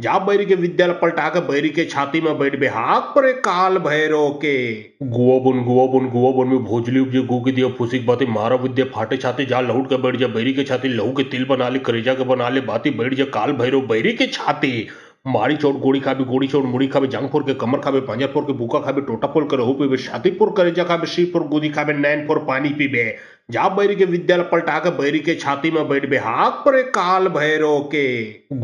जा बैरी के विद्यालय पलटा के बैरी के छाती में बैठबे हाक परे काल भैरो के गुआ बुन में भोजली उपजे गु के दिया फुसिक बाती मारा विद्या फाटे छाती जा लहुट के बैठ जा बैरी के छाती लहू के तिल बना ले करेजा के बना ले बाती बैठ जा काल भैरो बैरी के छाती मारी चोट गोड़ी खाबे गोड़ी चोट मुड़ी खाबे जांग फोड़ के कमर खाबे पांजा फोड़ के बुका खाबे टोटा पोल के रहू पीबे छाती पुर करेजा खाबे शी पुर गुदी खाबे नैन फोड़ पानी पीबे जा बैरी के विद्यालय पलटा के बैरी के छाती में बैठबे हाक परे काल भैरो के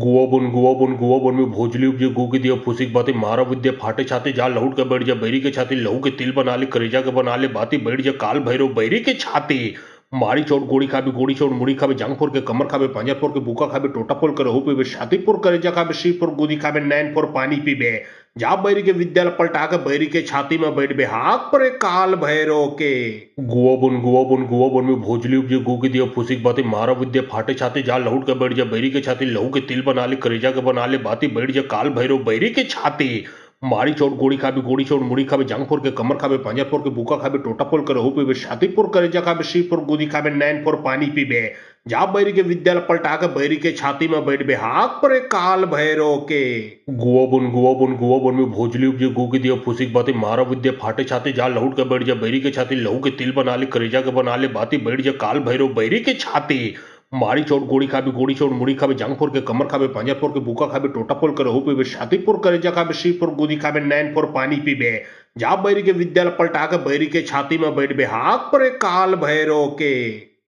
गुआ बुन में भोजली उपजे गु के दिया फुसिक बाती मारा विद्या फाटे छाती जा लहुट के बैठ जा बैरी के छाती लहू के तिल बना ले करेजा के बना ले बाती बैठ जा काल भैरो बैरी के छाती मारी चोट गोड़ी खाबे गोड़ी चोट मुड़ी खाबे जांग फोड़ के कमर खाबे पांजा फोड़ के बुका खाबे टोटा पोल के रहू पीबे छाती पुर करेजा खाबे शी पुर गुदी खाबे नैन फोड़ पानी पीबे जा बैरी के विद्यालय पलटा के बैरी के छाती में बैठबे हाक परे काल भैरो के गुआ बुन में भोजली उपजे गु के दिया फुसिक बाती मारा विद्या फाटे छाती जा लहुट के बैठ जा बैरी के छाती लहू के तिल बना ले करेजा के बना ले बाती बैठ जा काल भैरो बैरी के छाती मारी चोट गोड़ी खाबे गोड़ी चोट मुड़ी खाबे जांग फोड़ के कमर खाबे पांजा फोड़ के बुका खाबे टोटा पोल के रहू पीबे छाती पुर करेजा खाबे शी पुर गुदी खाबे नैन फोड़ पानी पीबे जा बैरी के विद्यालय पलटा के बैरी के छाती में बैठबे हाक परे काल भैरो के गुआ बुन में भोजली उपजे गु के दिया फुसिक बाती मारा विद्या फाटे छाती जा लहुट के बैठ जा बैरी के छाती लहू के तिल बना ले करेजा के बना ले बाती बैठ जा काल भैरो बैरी के छाती मारी चोट गोड़ी खाबे गोड़ी चोट मुड़ी खाबे जांग फोड़ के कमर खाबे पांजा फोड़ के बुका खाबे टोटा पोल के रहू पीबे छाती पुर करेजा खाबे शी पुर गुदी खाबे नैन फोड़ पानी पीबे जा बैरी के विद्यालय पलटा के बैरी के छाती में बैठबे हाक परे काल भैरो के